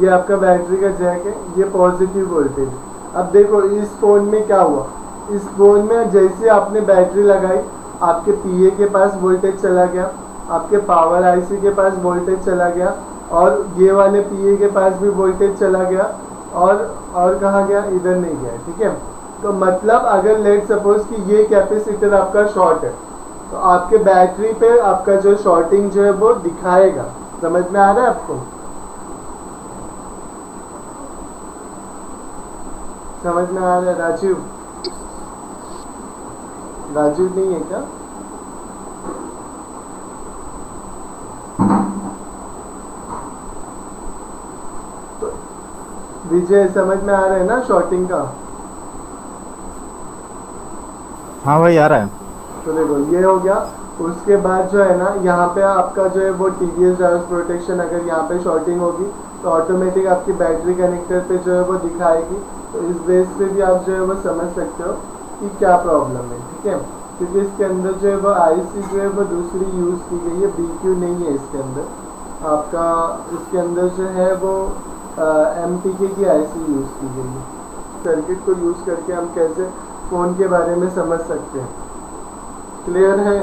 ये आपका बैटरी का जैक है, ये पॉजिटिव वोल्टेज है। अब देखो इस फ़ोन में क्या हुआ, इस फ़ोन में जैसे आपने बैटरी लगाई, आपके पीए के पास वोल्टेज चला गया, आपके पावर आईसी के पास वोल्टेज चला गया, और ये वाले पीए के पास भी वोल्टेज चला गया, और कहाँ गया, इधर नहीं गया। ठीक है, तो मतलब अगर लेट सपोज कि ये कैपेसिटर आपका शॉर्ट है, तो आपके बैटरी पे आपका जो शॉर्टिंग जो है वो दिखाएगा। समझ में आ रहा है आपको? समझ में आ रहा है राजीव? राजीव नहीं है क्या? तो विजय समझ में आ रहा है ना शॉर्टिंग का? हाँ भाई आ रहा है। तो देखो ये हो गया। उसके बाद जो है ना, यहाँ पे आपका जो है वो टीवीएस ड्राइवर्स प्रोटेक्शन, अगर यहाँ पे शॉर्टिंग होगी तो ऑटोमेटिक आपकी बैटरी कनेक्टर पे जो है वो दिखाएगी। तो इस बेस पे भी आप जो है वो समझ सकते हो कि क्या प्रॉब्लम है। ठीक है, क्योंकि इसके अंदर जो है वो आईसी जो है वो दूसरी यूज़ की गई है, बीक्यू नहीं है इसके अंदर आपका। इसके अंदर जो है वो एमटीके की आईसी यूज़ की गई है। सर्किट को यूज़ करके हम कैसे फ़ोन के बारे में समझ सकते हैं। क्लियर है?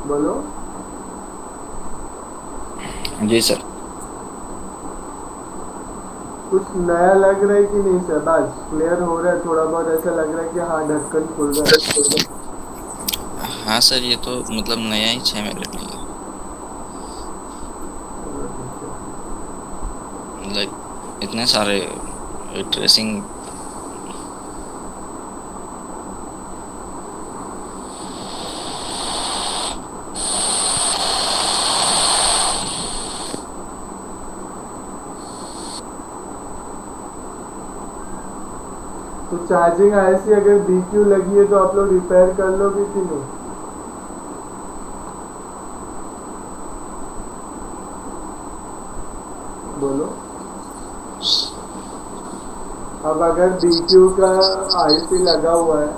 बोलो। जी सर। कुछ नया लग रहा है कि नहीं सर? बस क्लियर हो रहा है, थोड़ा बहुत ऐसा लग रहा है कि हाँ ढक्कन खुल रहा है। हाँ सर, ये तो मतलब नया ही 6 मेरे लिए, लाइक इतने सारे ट्रेसिंग। तो चार्जिंग आईसी अगर बीक्यू लगी है तो आप लोग रिपेयर कर लोगे कि नहीं? बोलो। अब अगर बीक्यू का आईसी लगा हुआ है,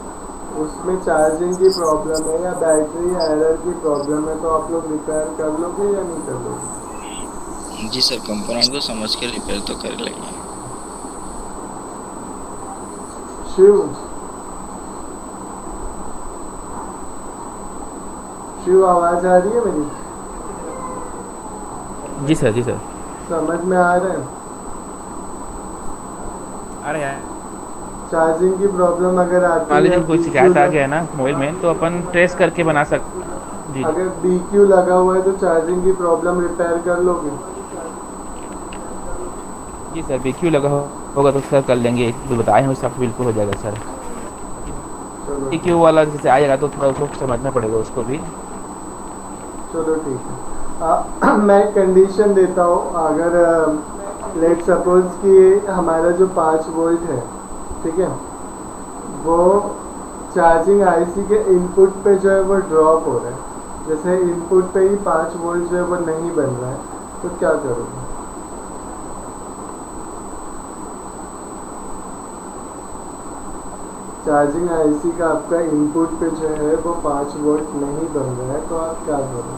उसमें चार्जिंग की प्रॉब्लम है या बैटरी एरर की प्रॉब्लम है, तो आप लोग रिपेयर कर लोगे या नहीं कर लोगे? जी सर, कंपोनेंट को समझ के रिपेयर तो कर लेंगे। शिव, शिव आवाज आ रही है मेरी? जी सर, जी सर। समझ में आ रहा है? अरे यार, चार्जिंग की प्रॉब्लम अगर मान आती लीजिए है, कोई शिकायत आ गया ना मोबाइल में, तो अपन ट्रेस करके बना सकते। जी अगर बीक्यू लगा हुआ है तो चार्जिंग की प्रॉब्लम रिपेयर कर लोगे? जी सर, बीक्यू लगा होगा तो सर कर लेंगे, जो बताए हैं उस हिसाब से बिल्कुल हो जाएगा सर। चलो बीक्यू वाला जैसे आएगा तो थोड़ा उसको समझना पड़ेगा उसको भी। चलो ठीक है। मैं कंडीशन देता हूँ। अगर लेट सपोज कि हमारा जो 5 वोल्ट है, ठीक है, वो चार्जिंग आईसी के इनपुट पे जो है वो ड्रॉप हो रहा है, जैसे इनपुट पे ही 5 वोल्ट जो है वो नहीं बन रहा है, तो क्या करोगे? चार्जिंग आईसी का आपका इनपुट पे जो है वो 5 वोल्ट नहीं बन रहा है, तो आप क्या करोगे?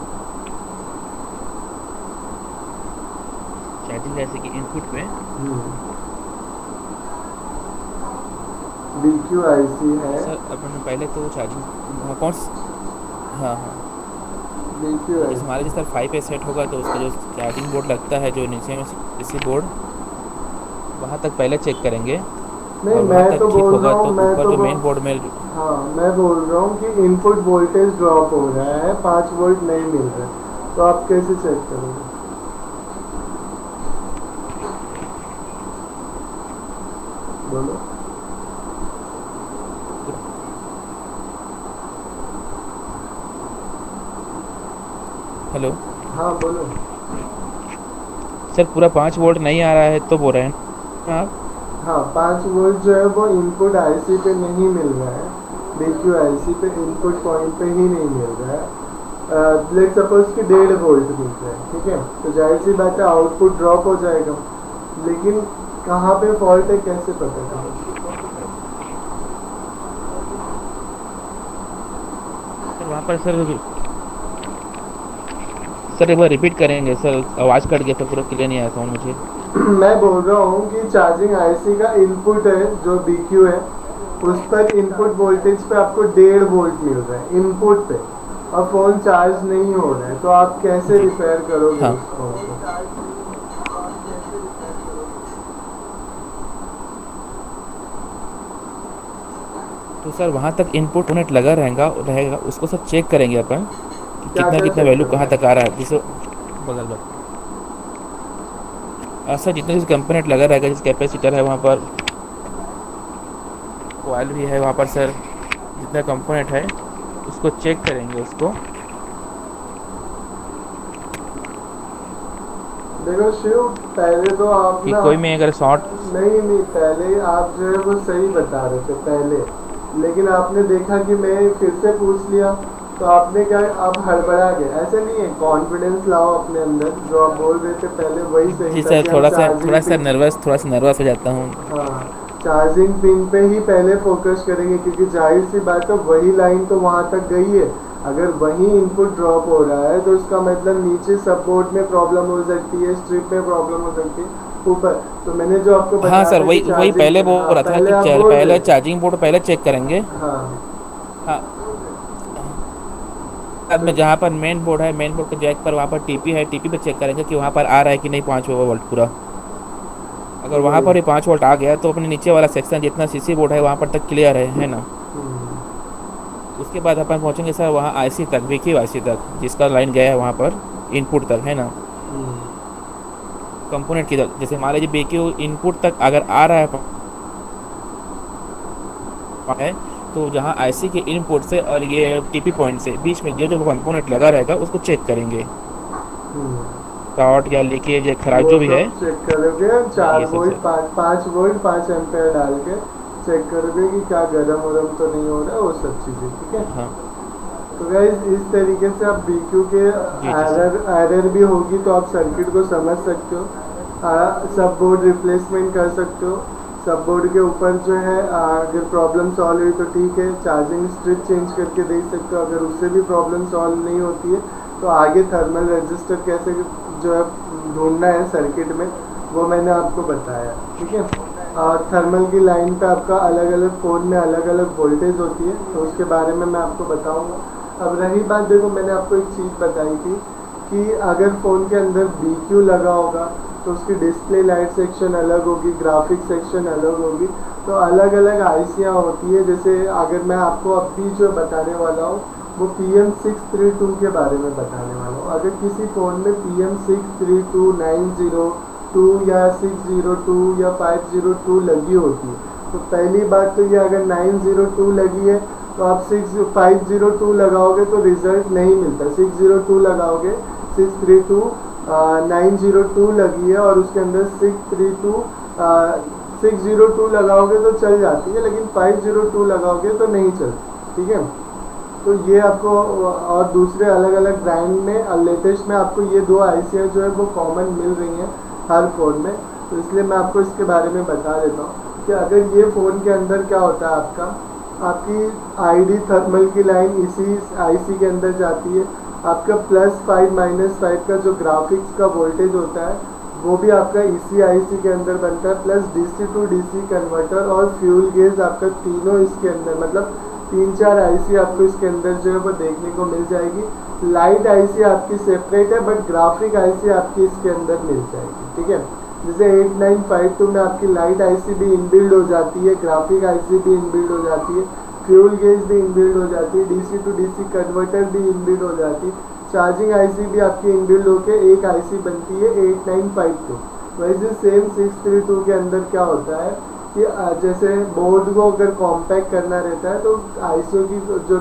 चार्जिंग ऐसे कि इनपुट पे बीक्यू आईसी है। सर अपन पहले तो चार्जिंग, हाँ कौन हाँ हाँ, बीक्यू तो जैसे आईसी हमारे जिस तरह 5 पे सेट होगा तो उसका जो चार्जिंग बोर्ड लगता है जो नीचे में इसी बोर्ड, वहाँ तक पहले चेक करेंगे, नहीं, और वहाँ मैं तक तो ठीक बोल होगा रहा तो हूँ, मैं ऊपर तो जो मेन बोर्ड में। हाँ, मैं बोल रहा हूँ कि इनपुट वोल्टेज ड्रॉप हो रहा है, 5 वोल्ट नहीं मिल रहा है, तो आप कैसे चेक करोगे? बोलो। हेलो हाँ बोलो। सर, पूरा 5 वोल्ट नहीं आ रहा है तो बोल रहे हैं आप? हाँ, 5 वोल्ट जो है वो इनपुट आईसी पे नहीं मिल रहा है, बीक्यू आईसी पे इनपुट पॉइंट पे ही नहीं मिल रहा है। लेट सपोज कि 1.5 वोल्ट मिल रहा है, ठीक है, तो जाहिर सी बात है आउटपुट ड्रॉप हो जाएगा, लेकिन कहाँ पे फॉल्ट है कैसे पता चलेगा? सर वहाँ पर सर सर एक बार रिपीट करेंगे सर, आवाज़ कट गया था, पूरा क्लियर नहीं आया साउंड मुझे। मैं बोल रहा हूँ कि चार्जिंग आईसी का इनपुट है जो बीक्यू है, उस पर इनपुट वोल्टेज पे आपको 1.5 वोल्ट मिल रहा है इनपुट पे, और फ़ोन चार्ज नहीं हो रहा है, तो आप कैसे जी। रिपेयर करोगे हाँ, उस फ़ोन को? तो सर वहाँ तक इनपुट यूनिट लगा रहेगा रहेगा उसको सब चेक करेंगे अपन कि क्या कितना क्या कितना चेक वैल्यू कहाँ करोगे? तक आ रहा है, जैसे बगल में सर जितना जिस कंपोनेंट लगा रहेगा, जिस कैपेसिटर है वहाँ पर, कोयल भी है वहाँ पर सर, जितना कंपोनेंट है उसको चेक करेंगे उसको। देखो शिव, पहले तो आप कि ना, कोई में अगर शॉर्ट। नहीं नहीं, पहले आप जो है वो सही बता रहे थे पहले, लेकिन आपने देखा कि मैं फिर से पूछ लिया, तो आपने क्या, आप हड़बड़ा गए। ऐसे नहीं है, कॉन्फिडेंस लाओ अपने अंदर, जो आप बोल रहे थे पहले वही सही जी था सर, कि हम थोड़ा सा चार्जिंग पिन, थोड़ा सा नर्वस हो जाता हूँ। हाँ, चार्जिंग पिन पे ही पहले फोकस करेंगे, क्योंकि जाहिर सी बात है वही लाइन तो वहाँ तक गई है। अगर वही इनपुट ड्रॉप हो रहा है तो इसका मतलब नीचे सपोर्ट में प्रॉब्लम हो सकती है, स्ट्रिप में प्रॉब्लम हो सकती है, ऊपर। तो मैंने जो आपको हाँ बताया सर, था वही कि वही चार्जिंग पहले पिन, बोल हाँ रहा था कि पहले आप बोल रहे पहले थे। चार्जिंग पोर्ट पहले चेक करेंगे। हाँ। हाँ, बाद में जहाँ पर मेन बोर्ड है, मेन बोर्ड के जैक पर वहाँ पर टीपी है, टीपी पे चेक करेंगे कि वहाँ पर आ रहा है कि नहीं 5 वोल्ट पूरा। अगर तो वहाँ वही। पर भी 5 वोल्ट आ गया तो अपने नीचे वाला सेक्शन जितना सीसी बोर्ड है वहाँ पर तक क्लियर है ना। हम्म, उसके बाद अपन पहुँचेंगे सर वहाँ आईसी तक, वीक्यू आईसी तक, जिसका लाइन गया है वहाँ पर इनपुट तक, है ना, हम्म, कंपोनेंट की तरफ। जैसे मान लीजिए बीक्यू इनपुट तक अगर आ रहा है, तो जहाँ आईसी के इनपुट से और ये टीपी पॉइंट से बीच में जो जो कंपोनेंट लगा रहेगा उसको चेक करेंगे, हम्म। शॉर्ट या लीकेज या खराब वो जो भी है। सब चेक करोगे, हाँ, 4 वोल्ट 5 वोल्ट 5 एम्पेयर डाल के चेक करोगे कि क्या गर्म वरम तो नहीं हो रहा है, वो सब चीज़ें, ठीक है। हाँ। तो गाइस इस तरीके से आप BQ के जी जी सर। एरर भी होगी तो आप सर्किट को समझ सकते हो, सब बोर्ड रिप्लेसमेंट कर सकते हो। सब बोर्ड के ऊपर जो है अगर प्रॉब्लम सॉल्व हुई तो ठीक है, चार्जिंग स्ट्रिप चेंज करके दे सकते हो। अगर उससे भी प्रॉब्लम सॉल्व नहीं होती है तो आगे थर्मल रजिस्टर कैसे जो है ढूंढना है सर्किट में, वो मैंने आपको बताया, ठीक है। और थर्मल की लाइन पे आपका अलग अलग फ़ोन में अलग अलग वोल्टेज होती है, तो उसके बारे में मैं आपको बताऊंगा। अब रही बात, देखो मैंने आपको एक चीज़ बताई थी कि अगर फ़ोन के अंदर BQ लगा होगा तो उसकी डिस्प्ले लाइट सेक्शन अलग होगी, ग्राफिक सेक्शन अलग होगी, तो अलग अलग आईसियाँ होती है। जैसे अगर मैं आपको अभी जो बताने वाला हूँ वो PM632 के बारे में बताने वाला हूँ। अगर किसी फ़ोन में PM632 902 या 602 या 502 लगी होती है, तो पहली बात तो ये, अगर 902 लगी है तो आप 502 लगाओगे तो रिज़ल्ट नहीं मिलता। 602 लगाओगे, 632 902 लगी है और उसके अंदर 602 लगाओगे तो चल जाती है, लेकिन 502 लगाओगे तो नहीं चलती, ठीक है। तो ये आपको, और दूसरे अलग अलग ब्रांड में लेटेस्ट में आपको ये दो आईसियाँ जो है वो कॉमन मिल रही हैं हर फ़ोन में, तो इसलिए मैं आपको इसके बारे में बता देता हूँ कि अगर ये फ़ोन के अंदर क्या होता है, आपकी ID थर्मल की लाइन इसी आईसी के अंदर जाती है। आपका +5 -5 का जो ग्राफिक्स का वोल्टेज होता है वो भी आपका इसी आईसी के अंदर बनता है, plus DC to DC converter और फ्यूल गेज, आपका तीनों इसके अंदर, मतलब 3-4 आईसी आपको इसके अंदर जो है वो देखने को मिल जाएगी। लाइट आईसी आपकी सेपरेट है, बट ग्राफिक आईसी आपकी इसके अंदर मिल जाएगी, ठीक है। जैसे 8952 में आपकी लाइट आईसी भी इनबिल्ड हो जाती है, ग्राफिक आईसी भी इनबिल्ड हो जाती है, फ्यूल गेज भी इनबिल्ड हो जाती है, DC टू DC कन्वर्टर भी इनबिल्ड हो जाती है, चार्जिंग आईसी भी आपकी इनबिल्ड होके एक आईसी बनती है 8952। वैसे सेम 632 के अंदर क्या होता है कि जैसे बोर्ड को अगर कॉम्पैक्ट करना रहता है तो आईसीओ की जो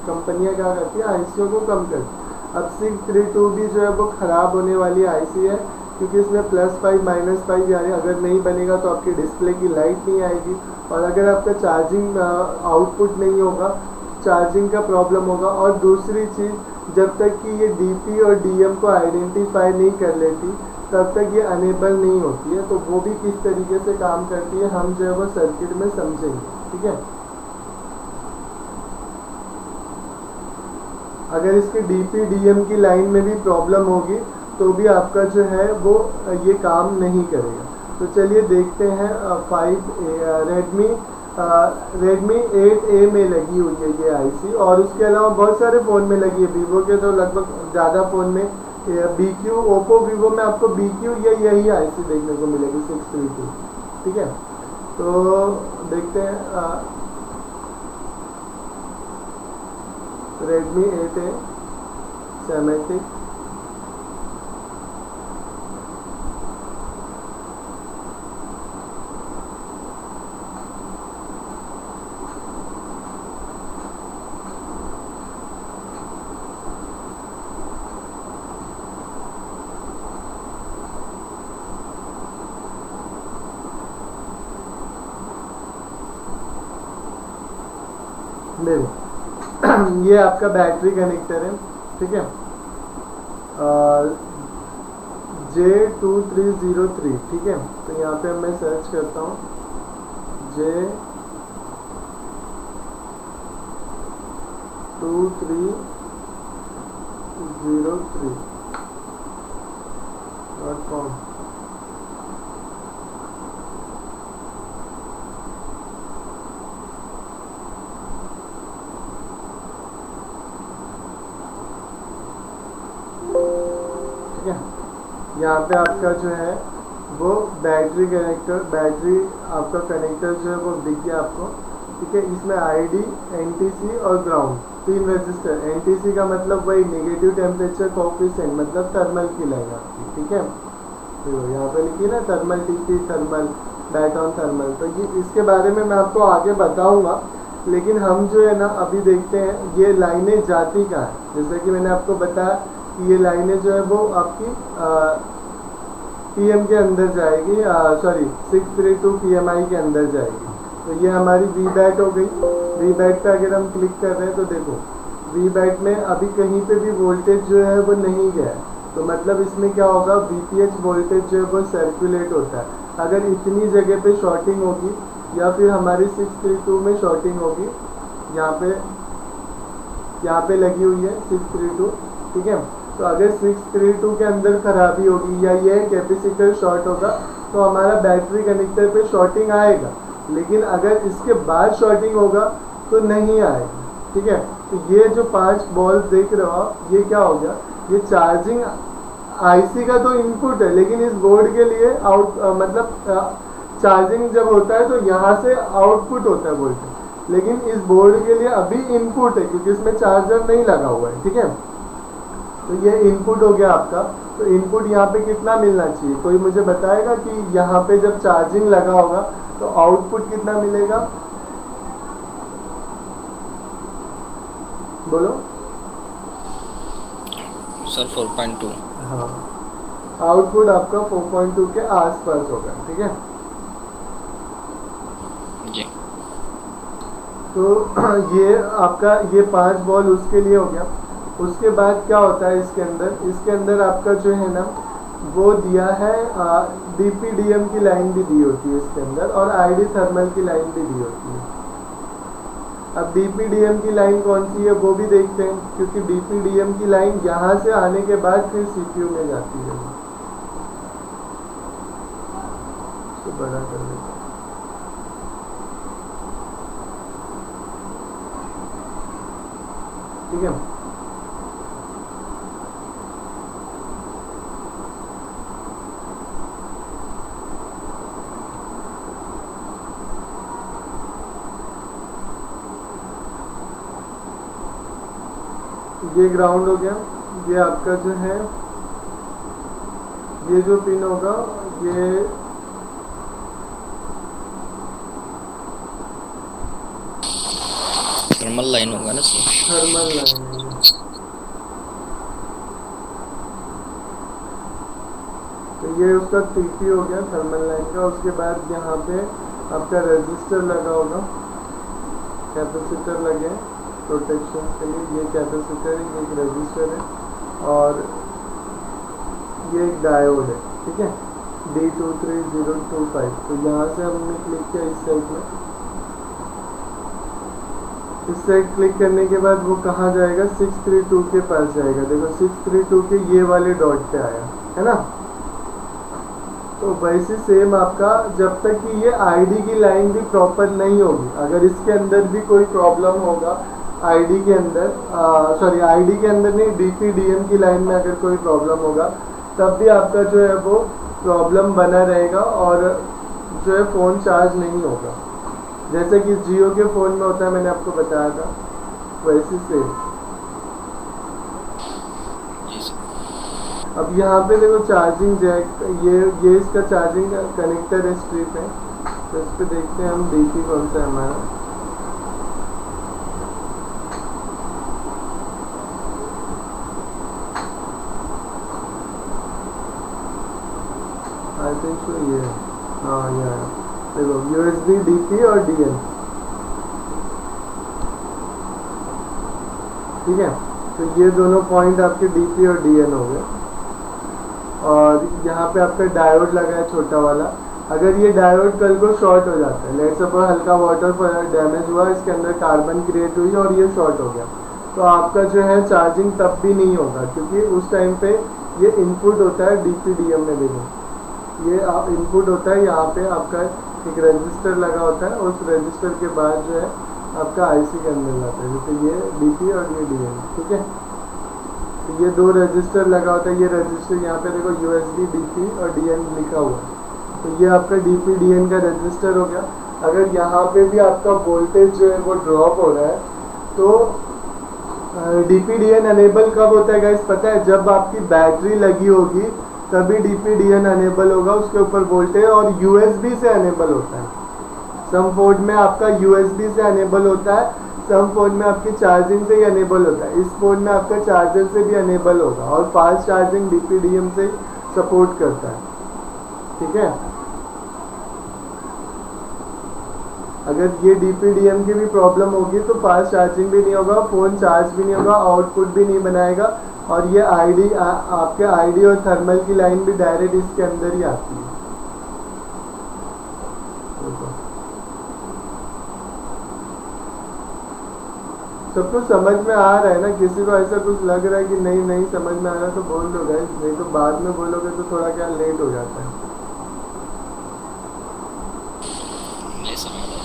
कंपनियां क्या करती है, आईसीओ को कम करती है। अब 632 भी जो है वो ख़राब होने वाली आईसी है, क्योंकि इसमें +5 -5 यानी अगर नहीं बनेगा तो आपकी डिस्प्ले की लाइट नहीं आएगी, और अगर आपका चार्जिंग आउटपुट नहीं होगा, चार्जिंग का प्रॉब्लम होगा। और दूसरी चीज़, जब तक कि ये DP और DM को आइडेंटिफाई नहीं कर लेती तब तक ये अनेबल नहीं होती है, तो वो भी किस तरीके से काम करती है हम जो है वो सर्किट में समझेंगे, ठीक है। अगर इसके DPDM की लाइन में भी प्रॉब्लम होगी तो भी आपका जो है वो ये काम नहीं करेगा। तो चलिए देखते हैं 5A रेडमी 8A में लगी हुई है ये आईसी, और उसके अलावा बहुत सारे फ़ोन में लगी है। वीवो के तो लगभग ज़्यादा फ़ोन में BQ, ओप्पो वीवो में आपको BQ या यही आईसी देखने को मिलेगी 632। ठीक है, तो देखते हैं रेडमी 8A सेमेटिक। ये आपका बैटरी कनेक्टर है। ठीक है, J2303। ठीक है, तो यहाँ पे मैं सर्च करता हूँ J2303.com। यहाँ पे आपका जो है वो बैटरी आपका कनेक्टर जो है वो दिख गया आपको। ठीक है, इसमें ID, NTC और ग्राउंड 3 रजिस्टर। NTC का मतलब वही नेगेटिव टेम्परेचर कोएफिशिएंट, मतलब थर्मल की लाइन आपकी। ठीक है, तो यहाँ पे लिखी ना thermal TP, thermal Dayton thermal. तो ये इसके बारे में मैं आपको आगे बताऊँगा, लेकिन हम जो है ना अभी देखते हैं ये लाइनें जाती कहाँ है। जैसे कि मैंने आपको बताया ये लाइनें जो है वो आपकी PM के अंदर जाएगी, सॉरी 632 PMI के अंदर जाएगी। तो ये हमारी VBAT हो गई। VBAT पे अगर हम क्लिक कर रहे हैं तो देखो VBAT में अभी कहीं पे भी वोल्टेज जो है वो नहीं गया है। तो मतलब इसमें क्या होगा, VPH वोल्टेज जो है वो सर्कुलेट होता है। अगर इतनी जगह पे शॉर्टिंग होगी या फिर हमारी 632 में शॉर्टिंग होगी, यहाँ पे लगी हुई है 632। ठीक है, तो अगर 632 के अंदर खराबी होगी या ये कैपेसिटर शॉर्ट होगा तो हमारा बैटरी कनेक्टर पे शॉर्टिंग आएगा, लेकिन अगर इसके बाद शॉर्टिंग होगा तो नहीं आएगा। ठीक है, तो ये जो 5 बॉल्स देख रहे हो आप, ये क्या हो गया, ये चार्जिंग आईसी का तो इनपुट है, लेकिन इस बोर्ड के लिए चार्जिंग जब होता है तो यहाँ से आउटपुट होता है वोल्टेज, लेकिन इस बोर्ड के लिए अभी इनपुट है क्योंकि इसमें चार्जर नहीं लगा हुआ है। ठीक है, तो ये इनपुट हो गया आपका। तो इनपुट यहाँ पे कितना मिलना चाहिए, कोई मुझे बताएगा कि यहाँ पे जब चार्जिंग लगा होगा तो आउटपुट कितना मिलेगा, बोलो सर 4.2। हाँ, आउटपुट आपका 4.2 के आसपास होगा। ठीक है जी, तो ये आपका ये 5 बॉल उसके लिए हो गया। उसके बाद क्या होता है इसके अंदर आपका जो है ना वो दिया है DPDM की लाइन भी दी होती है इसके अंदर, और ID थर्मल की लाइन भी दी होती है। अब DPDM की लाइन कौन सी है वो भी देखते हैं, क्योंकि DPDM की लाइन यहाँ से आने के बाद फिर CPU में जाती है। इसको बड़ा कर देते हैं। ठीक है, ये ग्राउंड हो गया। ये आपका जो है ये जो पिन होगा ये थर्मल लाइन होगा ना सर, थर्मल लाइन है। तो ये उसका TP हो गया थर्मल लाइन का। उसके बाद यहाँ पे आपका रेजिस्टर लगा होगा, कैपेसिटर लगे प्रोटेक्शन के लिए। ये कैपेसिटर है, ये एक रजिस्टर है और ये एक डायोड है। ठीक है, D23025। तो यहाँ से हमने क्लिक किया इस साइड में, इस साइड क्लिक करने के बाद वो कहाँ जाएगा, 632 के पास जाएगा। देखो 632 के ये वाले डॉट पे आया है ना। तो वैसे सेम आपका जब तक कि ये आईडी की लाइन भी प्रॉपर नहीं होगी, अगर इसके अंदर भी कोई प्रॉब्लम होगा आईडी के अंदर, सॉरी आईडी के अंदर नहीं, डीपीडीएम की लाइन में अगर कोई प्रॉब्लम होगा तब भी आपका जो है वो प्रॉब्लम बना रहेगा और जो है फ़ोन चार्ज नहीं होगा। जैसे कि जियो के फ़ोन में होता है, मैंने आपको बताया था, वैसे सेम। अब यहाँ पे देखो चार्जिंग जैक, ये इसका चार्जिंग कनेक्टर है, स्ट्रिप है। तो इस पर देखते हैं हम डीपी कौन सा है हमारा। आई थिंक सो ये है, हाँ ये है। देखो यूएसबी, डीपी और डीएन, ठीक है। तो ये दोनों पॉइंट आपके डीपी और डीएन हो गए। और यहाँ पे आपका डायोड लगा है छोटा वाला। अगर ये डायोड कल को शॉर्ट हो जाता है, लेट्स सपोज हल्का वाटर डैमेज हुआ, इसके अंदर कार्बन क्रिएट हुई और ये शॉर्ट हो गया, तो आपका जो है चार्जिंग तब भी नहीं होगा, क्योंकि उस टाइम पे ये इनपुट होता है डीपीडीएम में। देखो ये इनपुट होता है, यहाँ पे आपका एक रजिस्टर लगा होता है, उस रजिस्टर के बाद जो है आपका आईसी के अंदर जाता है, जैसे ये डीपी और ये डीएन, ठीक है। तो ये दो रजिस्टर लगा होता है, ये रजिस्टर यहाँ पे देखो यूएसबी, डीपी और डीएन लिखा हुआ है। तो ये आपका डीपी डीएन का रजिस्टर हो गया। अगर यहाँ पे भी आपका वोल्टेज जो है वो ड्रॉप हो रहा है, तो डीपी डीएन अनेबल कब होता है गाइस पता है, जब आपकी बैटरी लगी होगी तभी डीपी डीएन अनेबल होगा, उसके ऊपर वोल्टेज, और यूएसबी से अनेबल होता है। सम फोन में आपका यूएसबी से अनेबल होता है, सम फोन में आपकी चार्जिंग से ही अनेबल होता है। इस फोन में आपका चार्जर से भी अनेबल होगा, और फास्ट चार्जिंग डीपीडीएम से सपोर्ट करता है, ठीक है। अगर ये डीपीडीएम की भी प्रॉब्लम होगी तो फास्ट चार्जिंग भी नहीं होगा, फ़ोन चार्ज भी नहीं होगा, आउटपुट भी नहीं बनाएगा, और ये आईडी आपके आईडी और थर्मल की लाइन भी डायरेक्ट इसके अंदर ही आती है। सबको समझ में आ रहा है ना? किसी को ऐसा कुछ लग रहा है कि नहीं समझ में आ रहा तो बोल दो गाइस, नहीं तो बाद में बोलोगे तो थोड़ा क्या लेट हो जाता है। नहीं समझ रहा।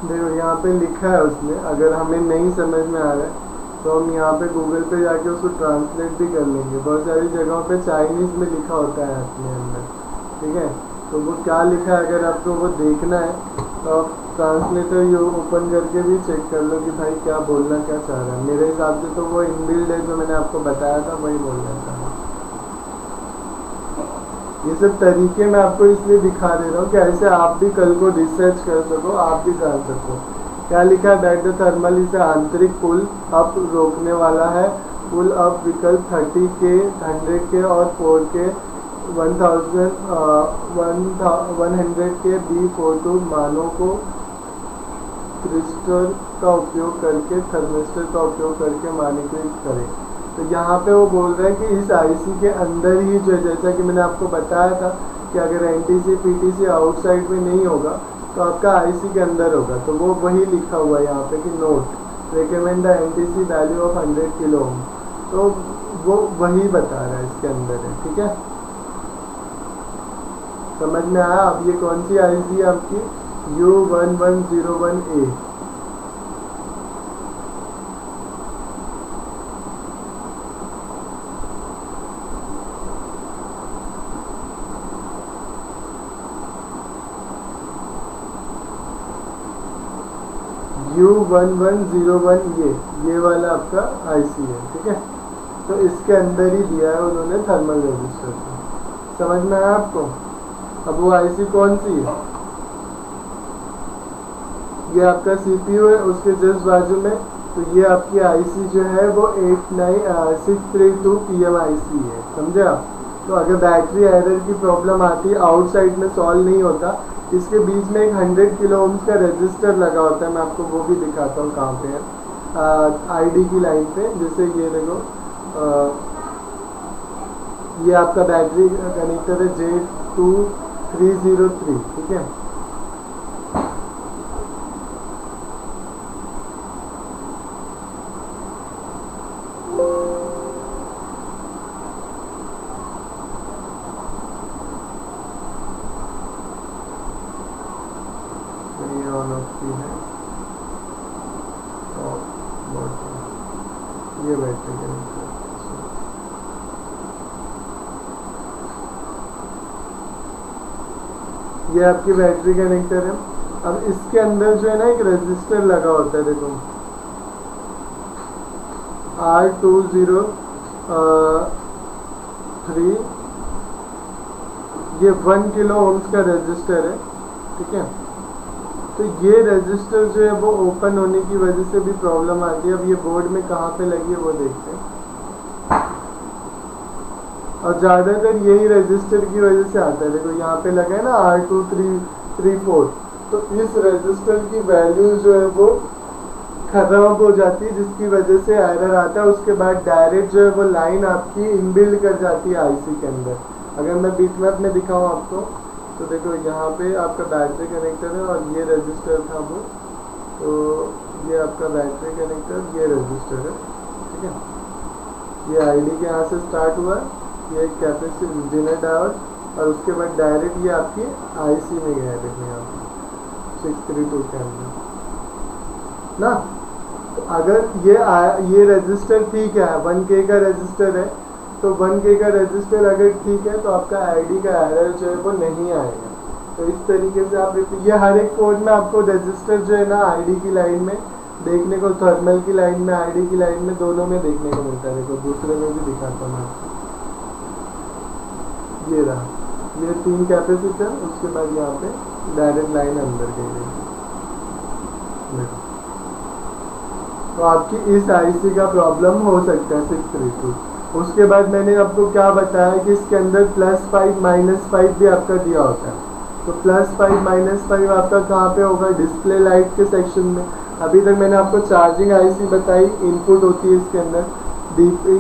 देखो यहाँ पे लिखा है उसने, अगर हमें नहीं समझ में आ रहा है तो हम यहाँ पे गूगल पे जाके उसको ट्रांसलेट भी कर लेंगे। बहुत सारी जगहों पे चाइनीज़ में लिखा होता है अपने अंदर, ठीक है। तो वो क्या लिखा है अगर आपको वो देखना है तो आप ट्रांसलेटर ये ओपन करके भी चेक कर लो कि भाई क्या बोलना क्या चाह रहा है। मेरे हिसाब से तो वो इनबिल्ड है, जो मैंने आपको बताया था वही बोलना चाह रहा हूँ। ये सब तरीके मैं आपको इसलिए दिखा दे रहा हूँ कि ऐसे आप भी कल को रिसर्च कर सको, आप भी जान सको। क्या लिखा है, बैक द थर्मल इसे आंतरिक पुल अप रोकने वाला है। पुल अप विकल्प 30 के, 100 के और 4 के, 100 के B42 मानों को क्रिस्टल का उपयोग करके, थर्मिस्टर का उपयोग करके मानीकृत करें। तो यहाँ पे वो बोल रहे हैं कि इस आईसी के अंदर ही जो है, जैसा कि मैंने आपको बताया था कि अगर एनटीसी पीटीसी आउटसाइड में नहीं होगा तो आपका आईसी के अंदर होगा, तो वो वही लिखा हुआ है यहाँ पे कि note recommend the NTC value of 100 kilo ohm, तो वो वही बता रहा है इसके अंदर है। ठीक है, समझ में आया? अब ये कौन सी आईसी है आपकी? U1101A। U1101 ये वाला आपका आईसी है। ठीक है, तो इसके अंदर ही दिया है उन्होंने थर्मल रजिस्टर को। समझ में आया आपको? अब वो आईसी कौन सी है? ये आपका सीपीयू है, उसके जस्ट बाजू में तो ये आपकी आईसी जो है वो 632 PM आईसी है। समझे आप? तो अगर बैटरी एरर की प्रॉब्लम आती है, आउटसाइड में सॉल्व नहीं होता, इसके बीच में एक 100 किलो ओम्स का रजिस्टर लगा होता है। मैं आपको वो भी दिखाता हूँ कहाँ पे है, आईडी की लाइन पे। जैसे ये देखो, ये आपका बैटरी कनेक्टर है J2303। ठीक है, ये ऑन ऑफ की है, ये बैटरी कनेक्टर। ये आपकी बैटरी कनेक्टर है। अब इसके अंदर जो है ना एक रजिस्टर लगा होता है, देखो R203, ये 1 किलो ओम्स का रजिस्टर है। ठीक है, तो ये रजिस्टर जो है वो ओपन होने की वजह से भी प्रॉब्लम आती है। अब ये बोर्ड में कहाँ पे लगी है वो देखते हैं, और ज़्यादातर यही रजिस्टर की वजह से आता है। देखो यहाँ पे लगा है ना R2334, तो इस रजिस्टर की वैल्यू जो है वो खराब हो जाती है, जिसकी वजह से एरर आता है। उसके बाद डायरेक्ट जो है वो लाइन आपकी इनबिल्ड कर जाती है आईसी के अंदर। अगर मैं बीच में दिखाऊँ आपको, तो देखो यहाँ पे आपका बैटरी कनेक्टर है और ये रजिस्टर था वो, तो ये आपका बैटरी कनेक्टर, ये रजिस्टर है। ठीक है, ये आईडी के यहाँ से स्टार्ट हुआ, ये कैपेसिटर डिनर डायोड, और उसके बाद डायरेक्ट ये आपकी आईसी में गया है। देखो यहाँ पे 632 के अंदर ना। तो अगर ये रजिस्टर ठीक है, 1K का रजिस्टर है, तो 1K का रजिस्टर अगर ठीक है तो आपका आईडी का एरर जो है वो नहीं आएगा। तो इस तरीके से आप ये हर एक कोड में आपको रजिस्टर जो है ना आईडी की लाइन में देखने को, थर्मल की लाइन में, आईडी की लाइन में, दोनों में देखने को मिलता है। देखो दूसरे में भी दिखाता हूँ मैं, ये रहा, ये 3 कैपेसिटर, उसके बाद यहाँ पे डायरेक्ट लाइन अंदर गई है। तो आपकी इस आईसी का प्रॉब्लम हो सकता है 632। उसके बाद मैंने आपको क्या बताया कि इसके अंदर +5 -5 भी आपका दिया होता है। तो +5 -5 आपका कहाँ पे होगा? डिस्प्ले लाइट के सेक्शन में। अभी तक मैंने आपको चार्जिंग आईसी बताई, इनपुट होती है इसके अंदर,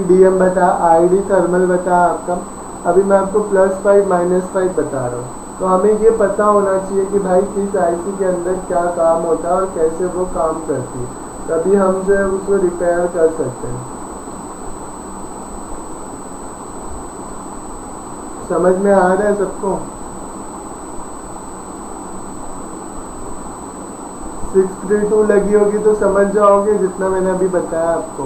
डीएम बताया, आईडी थर्मल बताया आपका। अभी मैं आपको +5 -5 बता रहा हूँ। तो हमें ये पता होना चाहिए कि भाई किस आईसी के अंदर क्या काम होता है और कैसे वो काम करती है, तभी हम जो है उसको रिपेयर कर सकते हैं। समझ में आ रहा है सबको? 632 लगी होगी तो समझ जाओगे जितना मैंने अभी बताया आपको।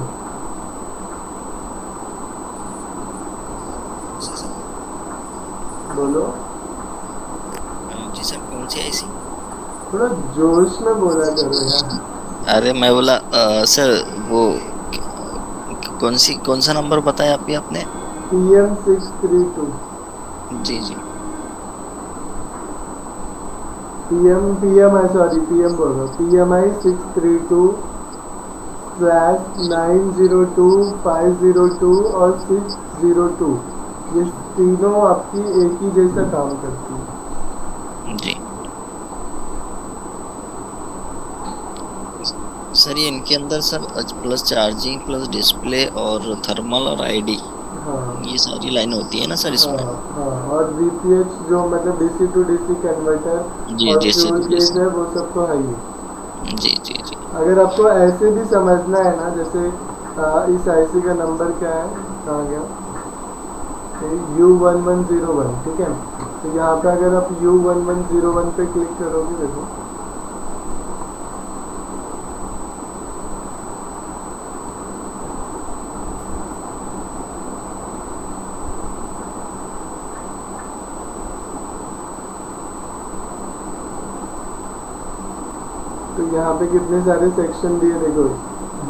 बोलो जी सर, कौन सी आईसी? थोड़ा जोश में बोला करो यार। अरे मैं बोला सर वो कौन सा नंबर बताया अभी आपने? PM632। जी जी, PM है, सॉरी PM बोल रहा हूँ, PMI 632/902/502 और 602, ये तीनों आपकी एक ही जैसा काम करती है। जी सर ये इनके अंदर sir plus charging plus display और थर्मल और आईडी, हाँ ये सारी लाइन होती है ना सर हाँ इसमें? हाँ, और वीपीएच जो मतलब डीसी टू डीसी कन्वर्टर जी और जी फ्यूल सर जी गेज सर। है, वो सब तो है ही। जी जी जी। अगर आपको ऐसे भी समझना है ना, जैसे इस आईसी का नंबर क्या है, कहाँ गया, U1101, ठीक है। तो यहाँ पे अगर आप U1101 पे क्लिक करोगे, देखो तो यहाँ पे कितने सारे सेक्शन दिए, देखो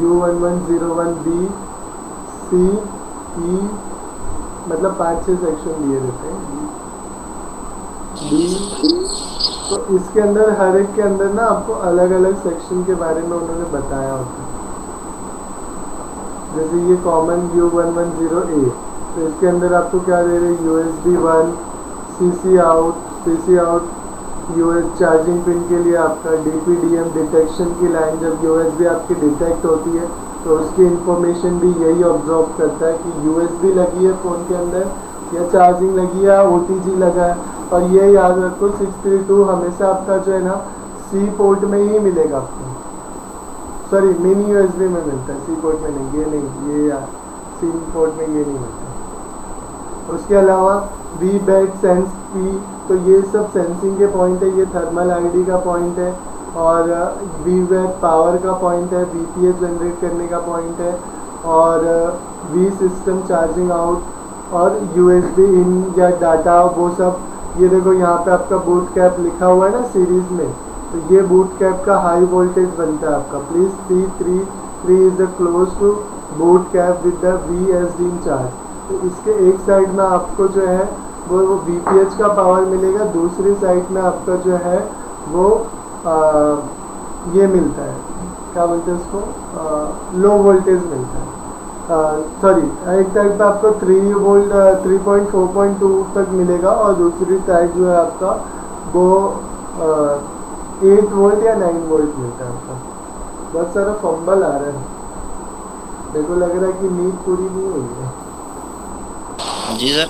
U1101B C E, मतलब 5-6 सेक्शन दिए रहते हैं। डी, तो इसके अंदर हर एक के अंदर ना आपको अलग अलग सेक्शन के बारे में उन्होंने बताया होता है। जैसे ये कॉमन U110A, तो इसके अंदर आपको क्या दे रहे हैं, USB 1, CC out US charging pin के लिए आपका DPDM डिटेक्शन की लाइन, जब USB आपकी डिटेक्ट होती है तो उसकी इंफॉर्मेशन भी यही ऑब्जर्व करता है कि USB लगी है फ़ोन के अंदर या चार्जिंग लगी है, OTG लगा है। और ये याद रखो 632 हमेशा आपका जो है ना C पोर्ट में ही मिलेगा आपको, सॉरी मिनी USB में मिलता है, C पोर्ट में नहीं, ये नहीं, ये C पोर्ट में ये नहीं मिलता। उसके अलावा वी बैट सेंस पी, तो ये सब सेंसिंग के पॉइंट है, ये थर्मल आईडी का पॉइंट है, और वी बैट पावर का पॉइंट है, VPH जनरेट करने का पॉइंट है, और वी सिस्टम चार्जिंग आउट, और USB इन या डाटा, वो सब। ये देखो यहाँ पे आपका बूट कैप लिखा हुआ है ना सीरीज में, तो ये बूट कैप का हाई वोल्टेज बनता है आपका। Please C33 is close to boot cap with the VSD in charge. तो इसके एक साइड में आपको जो है वो VPH का पावर मिलेगा, दूसरी साइड में आपका जो है वो ये मिलता है, क्या बोलते हैं उसको, लो वोल्टेज मिलता है। सॉरी, एक साइड पे आपको 3 वोल्ट 3.4.2 तक मिलेगा, और दूसरी साइड जो है आपका वो 8 वोल्ट या 9 वोल्ट मिलता है आपका। बहुत सारा फंबल आ रहा है, देखो लग रहा है कि नींद पूरी नहीं हुई है। जी सर।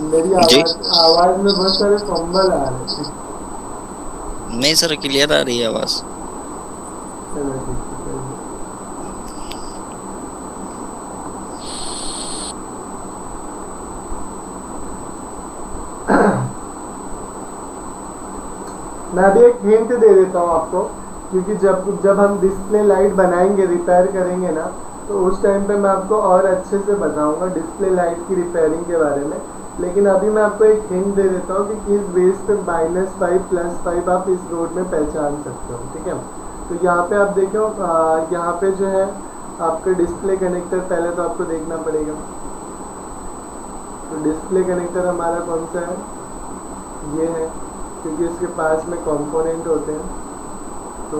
मेरी जी आवाज में बहुत सारे फंबल आ रहे थे। नहीं सर, क्लियर आ रही है आवाज। चलो ठीक है, कोई नहीं। मैं अभी एक हिंट दे देता हूँ आपको, क्योंकि जब जब हम डिस्प्ले लाइट बनाएंगे, रिपेयर करेंगे ना, तो उस टाइम पे मैं आपको और अच्छे से बताऊंगा डिस्प्ले लाइट की रिपेयरिंग के बारे में। लेकिन अभी मैं आपको एक हिंट दे देता हूँ कि किस बेस पे -5 +5 आप इस रोड में पहचान सकते हो, ठीक है। तो यहाँ पे आप देखो, यहाँ पे जो है आपका डिस्प्ले कनेक्टर, पहले तो आपको देखना पड़ेगा। तो डिस्प्ले कनेक्टर हमारा कौन सा है, ये है, क्योंकि इसके पास में कंपोनेंट होते हैं। तो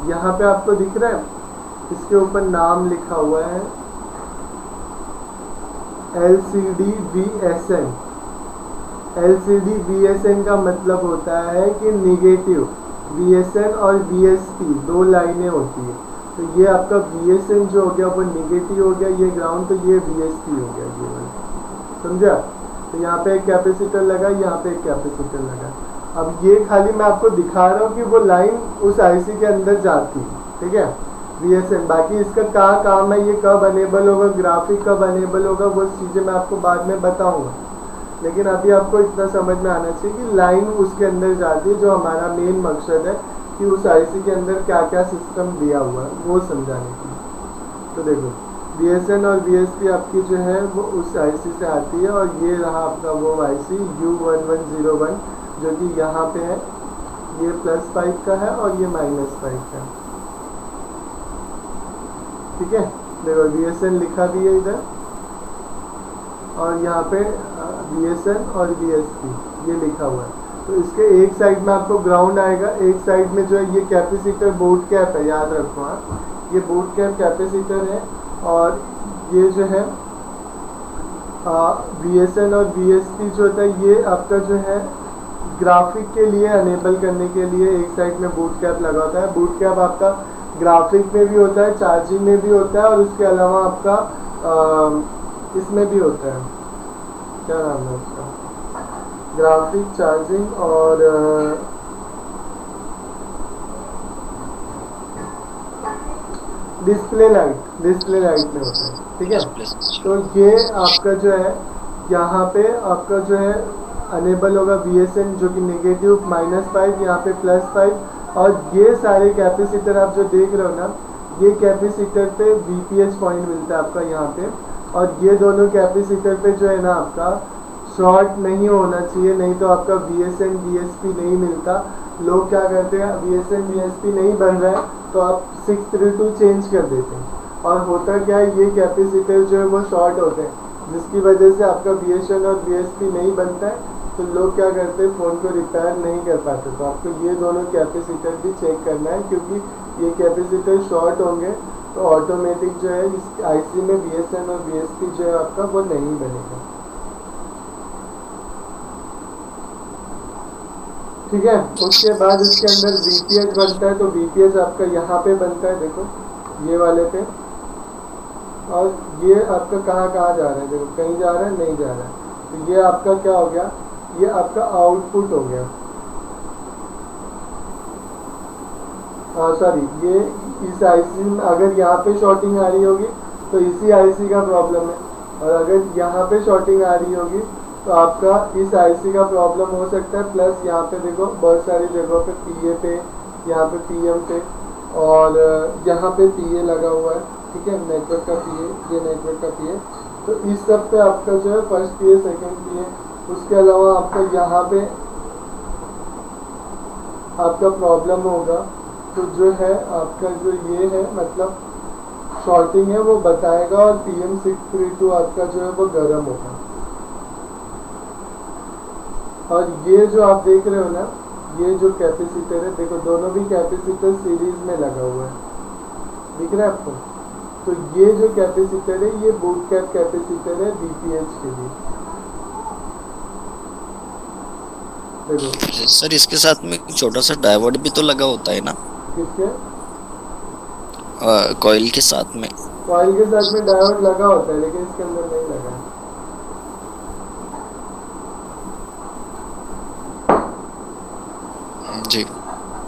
यहाँ पे आपको दिख रहा है, इसके ऊपर नाम लिखा हुआ है LCD VSN। LCD VSN का मतलब होता है कि निगेटिव। VSN और VSP दो लाइनें होती है, तो ये आपका VSN जो हो गया वो निगेटिव हो गया, ये ग्राउंड, तो ये VSP हो गया, ये वाला, समझा। तो यहाँ पे एक कैपेसिटर लगा, यहाँ पे एक कैपेसिटर लगा। अब ये खाली मैं आपको दिखा रहा हूँ कि वो लाइन उस आईसी के अंदर जाती है, ठीक है, VSN। बाकी इसका क्या काम है, ये कब अनेबल होगा, ग्राफिक कब अनेबल होगा, वो चीज़ें मैं आपको बाद में बताऊंगा। लेकिन अभी आपको इतना समझ में आना चाहिए कि लाइन उसके अंदर जाती है, जो हमारा मेन मकसद है कि उस आईसी के अंदर क्या क्या सिस्टम दिया हुआ है वो समझाने की। तो देखो VSN और VSP आपकी जो है वो उस आईसी से आती है, और ये रहा आपका वो आईसी U1101 जो कि यहाँ पे है, ये +5 का है और ये -5 का है, ठीक है। देखो VSN लिखा भी है इधर, और यहाँ पे VSN और VSP ये लिखा हुआ है। तो इसके एक साइड में आपको ग्राउंड आएगा, एक साइड में जो है ये कैपेसिटर बूट कैप है, याद रखो हाँ, ये बूट कैप कैपेसिटर है। और ये जो है VSN और VSP जो होता है ये आपका जो है ग्राफिक के लिए अनेबल करने के लिए एक साइड में बूट कैप लगा होता है। बूट कैप आपका ग्राफिक में भी होता है, चार्जिंग में भी होता है, और उसके अलावा आपका इसमें भी होता है, क्या नाम है उसका, ग्राफिक, चार्जिंग और डिस्प्ले लाइट में होता है, ठीक है। तो ये आपका जो है यहाँ पे आपका जो है अनेबल होगा VSN, जो कि नेगेटिव -5, यहाँ पे +5, और ये सारे कैपेसिटर आप जो देख रहे हो ना, ये कैपेसिटर पे VPH पॉइंट मिलता है आपका यहाँ पे, और ये दोनों कैपेसिटर पे जो है ना आपका शॉर्ट नहीं होना चाहिए, नहीं तो आपका VSN VSP नहीं मिलता। लोग क्या करते हैं, VSN VSP नहीं बन रहा है तो आप 632 चेंज कर देते हैं, और होता क्या है, ये कैपेसिटर जो है वो शॉर्ट होते हैं, जिसकी वजह से आपका VSN और VSP नहीं बनता है। तो लोग क्या करते हैं, फ़ोन को रिपेयर नहीं कर पाते। तो आपको ये दोनों कैपेसिटर भी चेक करना है, क्योंकि ये कैपेसिटर शॉर्ट होंगे तो ऑटोमेटिक जो है इस IC में VSN और VSP जो है आपका वो नहीं बनेगा, ठीक है। उसके बाद इसके अंदर VPH बनता है, तो VPH आपका यहाँ पे बनता है, देखो ये वाले पे, और ये आपका कहाँ कहाँ जा रहा है, देखो कहीं जा रहा है, नहीं जा रहा है, तो ये आपका क्या हो गया, ये आपका आउटपुट हो गया, सॉरी, ये इस IC में अगर यहाँ पे शॉर्टिंग आ रही होगी तो इसी IC का प्रॉब्लम है, और अगर यहाँ पे शॉर्टिंग आ रही होगी तो आपका इस IC का प्रॉब्लम हो सकता है। प्लस यहाँ पे देखो बहुत सारी जगहों पे PA पे, यहाँ पे PM पे, और यहाँ पे PA लगा हुआ है, ठीक है, नेटवर्क का PA, ये नेटवर्क का PA, तो इस सब पे आपका जो है फर्स्ट PA, सेकंड PA, उसके अलावा आपका यहाँ पे आपका प्रॉब्लम होगा, तो जो है आपका जो ये है मतलब शॉर्टिंग है वो बताएगा, और PM632 आपका जो है वो गर्म होगा। और ये जो आप देख रहे हो ना, ये जो कैपेसिटर है, देखो दोनों भी कैपेसिटर सीरीज में लगा हुआ है, दिख रहा है आपको। तो ये जो कैपेसिटर है ये बूट कैप कैपेसिटर है VPH के लिए, देखो। सर इसके साथ में एक छोटा सा डायोड भी तो लगा होता है ना, किसके, कॉइल के साथ में? कॉइल के साथ में डायोड लगा होता है, लेकिन इसके अंदर नहीं लगा है। जी,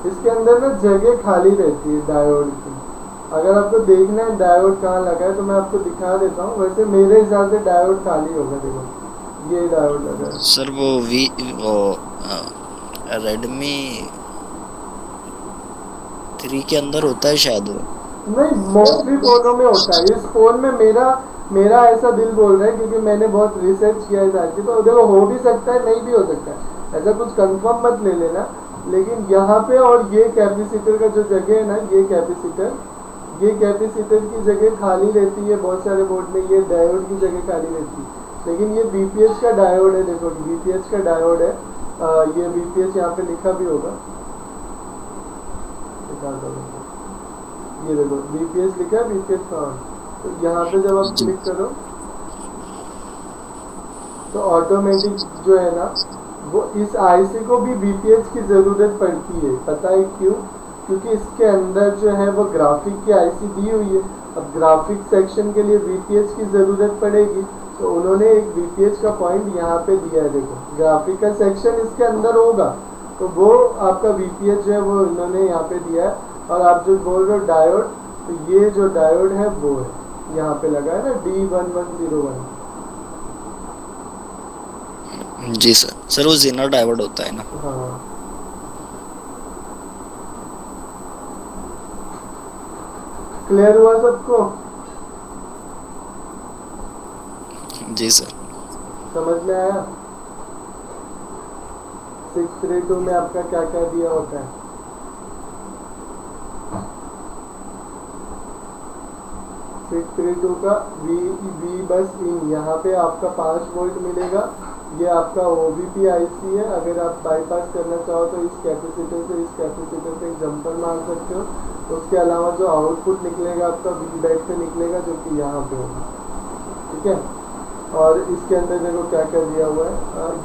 इसके अंदर ना जगह खाली रहती है डायोड की। अगर आपको देखना है डायोड कहाँ लगा है तो मैं आपको दिखा देता हूँ। वैसे मेरे हिसाब से डायोड खाली होगा, देखो ये डायोड लगा है। सर वो रेडमी 3 के अंदर होता है शायद वो। नहीं, मोस्टली फोनों में होता है। इस फोन में मेरा ऐसा दिल बोल रहा है, क्योंकि मैंने बहुत रिसर्च किया है सारी। तो देखो हो भी सकता है, नहीं भी हो सकता है, ऐसा कुछ कंफर्म मत ले लेना। लेकिन यहाँ पे और ये कैपेसिटर का जो जगह है ना, ये कैपेसिटर की जगह खाली रहती है बहुत सारे बोर्ड में, ये डायोड की जगह खाली रहती है। लेकिन ये VPH का डायोड है, देखो VPH का डायोड है। ये VPH यहाँ पे लिखा भी होगा, ये देखो VPH लिखा है, VPH का। तो यहाँ पे जब आप क्लिक करो तो ऑटोमेटिक जो है ना वो इस IC को भी VPH की ज़रूरत पड़ती है। पता है क्यों? क्योंकि इसके अंदर जो है वो ग्राफिक की IC दी हुई है। अब ग्राफिक सेक्शन के लिए VPH की ज़रूरत पड़ेगी, तो उन्होंने एक VPH का पॉइंट यहाँ पे दिया है। देखो ग्राफिक का सेक्शन इसके अंदर होगा, तो वो आपका VPH जो है वो उन्होंने यहाँ पे दिया है। और आप जो बोल रहे हो डायोड, तो ये जो डायोड है वो है यहाँ पे लगा है ना, D1101। जी सर वो जेनर डायोड होता है ना। हाँ, क्लियर हुआ सबको? जी सर, समझ में आया? 632 में आपका क्या क्या दिया होता है? 632 का V बस इन, यहाँ पे आपका 5 वोल्ट मिलेगा। ये आपका OBP IC है। अगर आप बाईपास करना चाहो तो इस कैपेसिटर से एक जंपर मार सकते हो। उसके अलावा जो आउटपुट निकलेगा आपका V बैक पे निकलेगा, जो कि यहाँ पे होगा, ठीक है। और इसके अंदर देखो क्या क्या दिया हुआ है।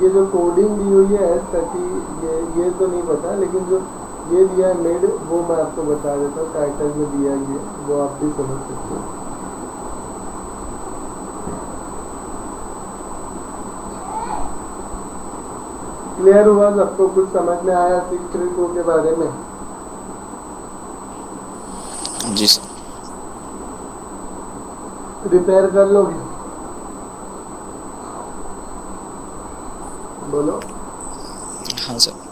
ये जो कोडिंग दी हुई है S30, ये तो नहीं पता, लेकिन जो ये दिया है मिड, वो मैं आपको बता देता हूँ टाइटल में दिया गया, वो आप भी समझ सकते हो। क्लियर हुआ सबको? कुछ समझ में आया 632 के बारे में? जी सर। रिपेयर कर लोगे? बोलो। हाँ सर।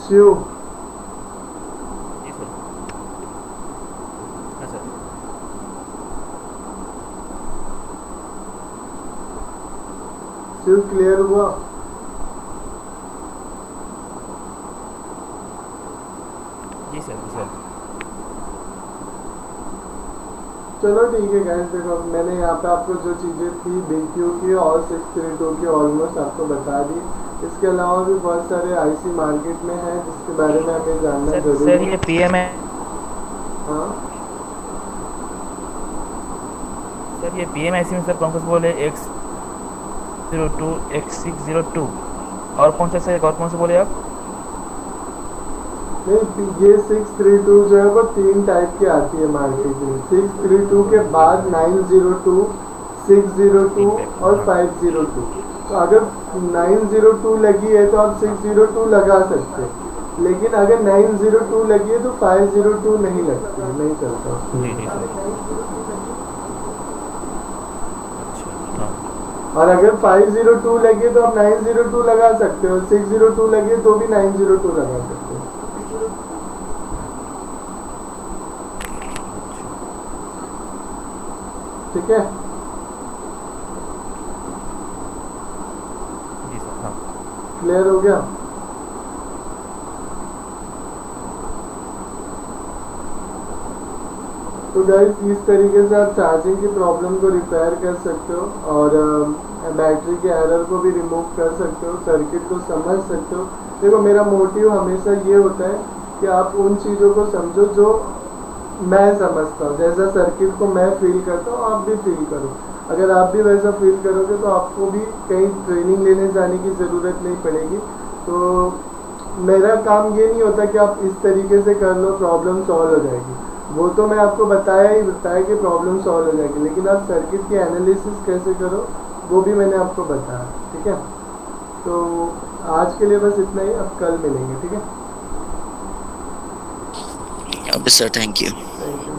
शिव, जी सर। हाँ सर। शिव क्लियर हुआ? जी सर। जी सर। चलो ठीक है गाइस, देखो मैंने यहाँ पे आपको जो चीज़ें थी BQ की और 632 की ऑलमोस्ट आपको बता दी। इसके अलावा भी बहुत सारे आईसी मार्केट में हैं जिसके बारे में हमें जानना सर जरूरी सर है। ये PM है हाँ सर, ये PMIC में सर कौन कौन से बोले? X02, X602 और कौन सा सर, और कौन से बोले आप? नहीं, ये 632 जो है वो 3 टाइप की आती है मार्केट में। 632 के बाद 902, 602 और 502। तो अगर 902 लगी है तो आप 602 लगा सकते हैं, लेकिन अगर 902 लगी है तो 502 नहीं लगती, नहीं चलता। जी जी सर। अच्छा। हाँ। और अगर 502 लगी है तो आप 902 लगा सकते हो, 602 लगी है तो भी 902 लगा सकते हो। ठीक है? जी सर। हाँ। क्लियर हो गया? तो गाइस इस तरीके से आप चार्जिंग की प्रॉब्लम को रिपेयर कर सकते हो और बैटरी के एरर को भी रिमूव कर सकते हो, सर्किट को समझ सकते हो। देखो मेरा मोटिव हमेशा ये होता है कि आप उन चीज़ों को समझो जो मैं समझता हूँ। जैसा सर्किट को मैं फील करता हूँ आप भी फील करो। अगर आप भी वैसा फील करोगे तो आपको भी कहीं ट्रेनिंग लेने जाने की ज़रूरत नहीं पड़ेगी। तो मेरा काम ये नहीं होता कि आप इस तरीके से कर लो प्रॉब्लम सॉल्व हो जाएगी, वो तो मैं आपको बताया कि प्रॉब्लम सॉल्व हो जाएगी, लेकिन आप सर्किट की एनालिसिस कैसे करो वो भी मैंने आपको बताया। ठीक है? तो आज के लिए बस इतना ही, अब कल मिलेंगे। ठीक है? अब sir thank you. Thank you.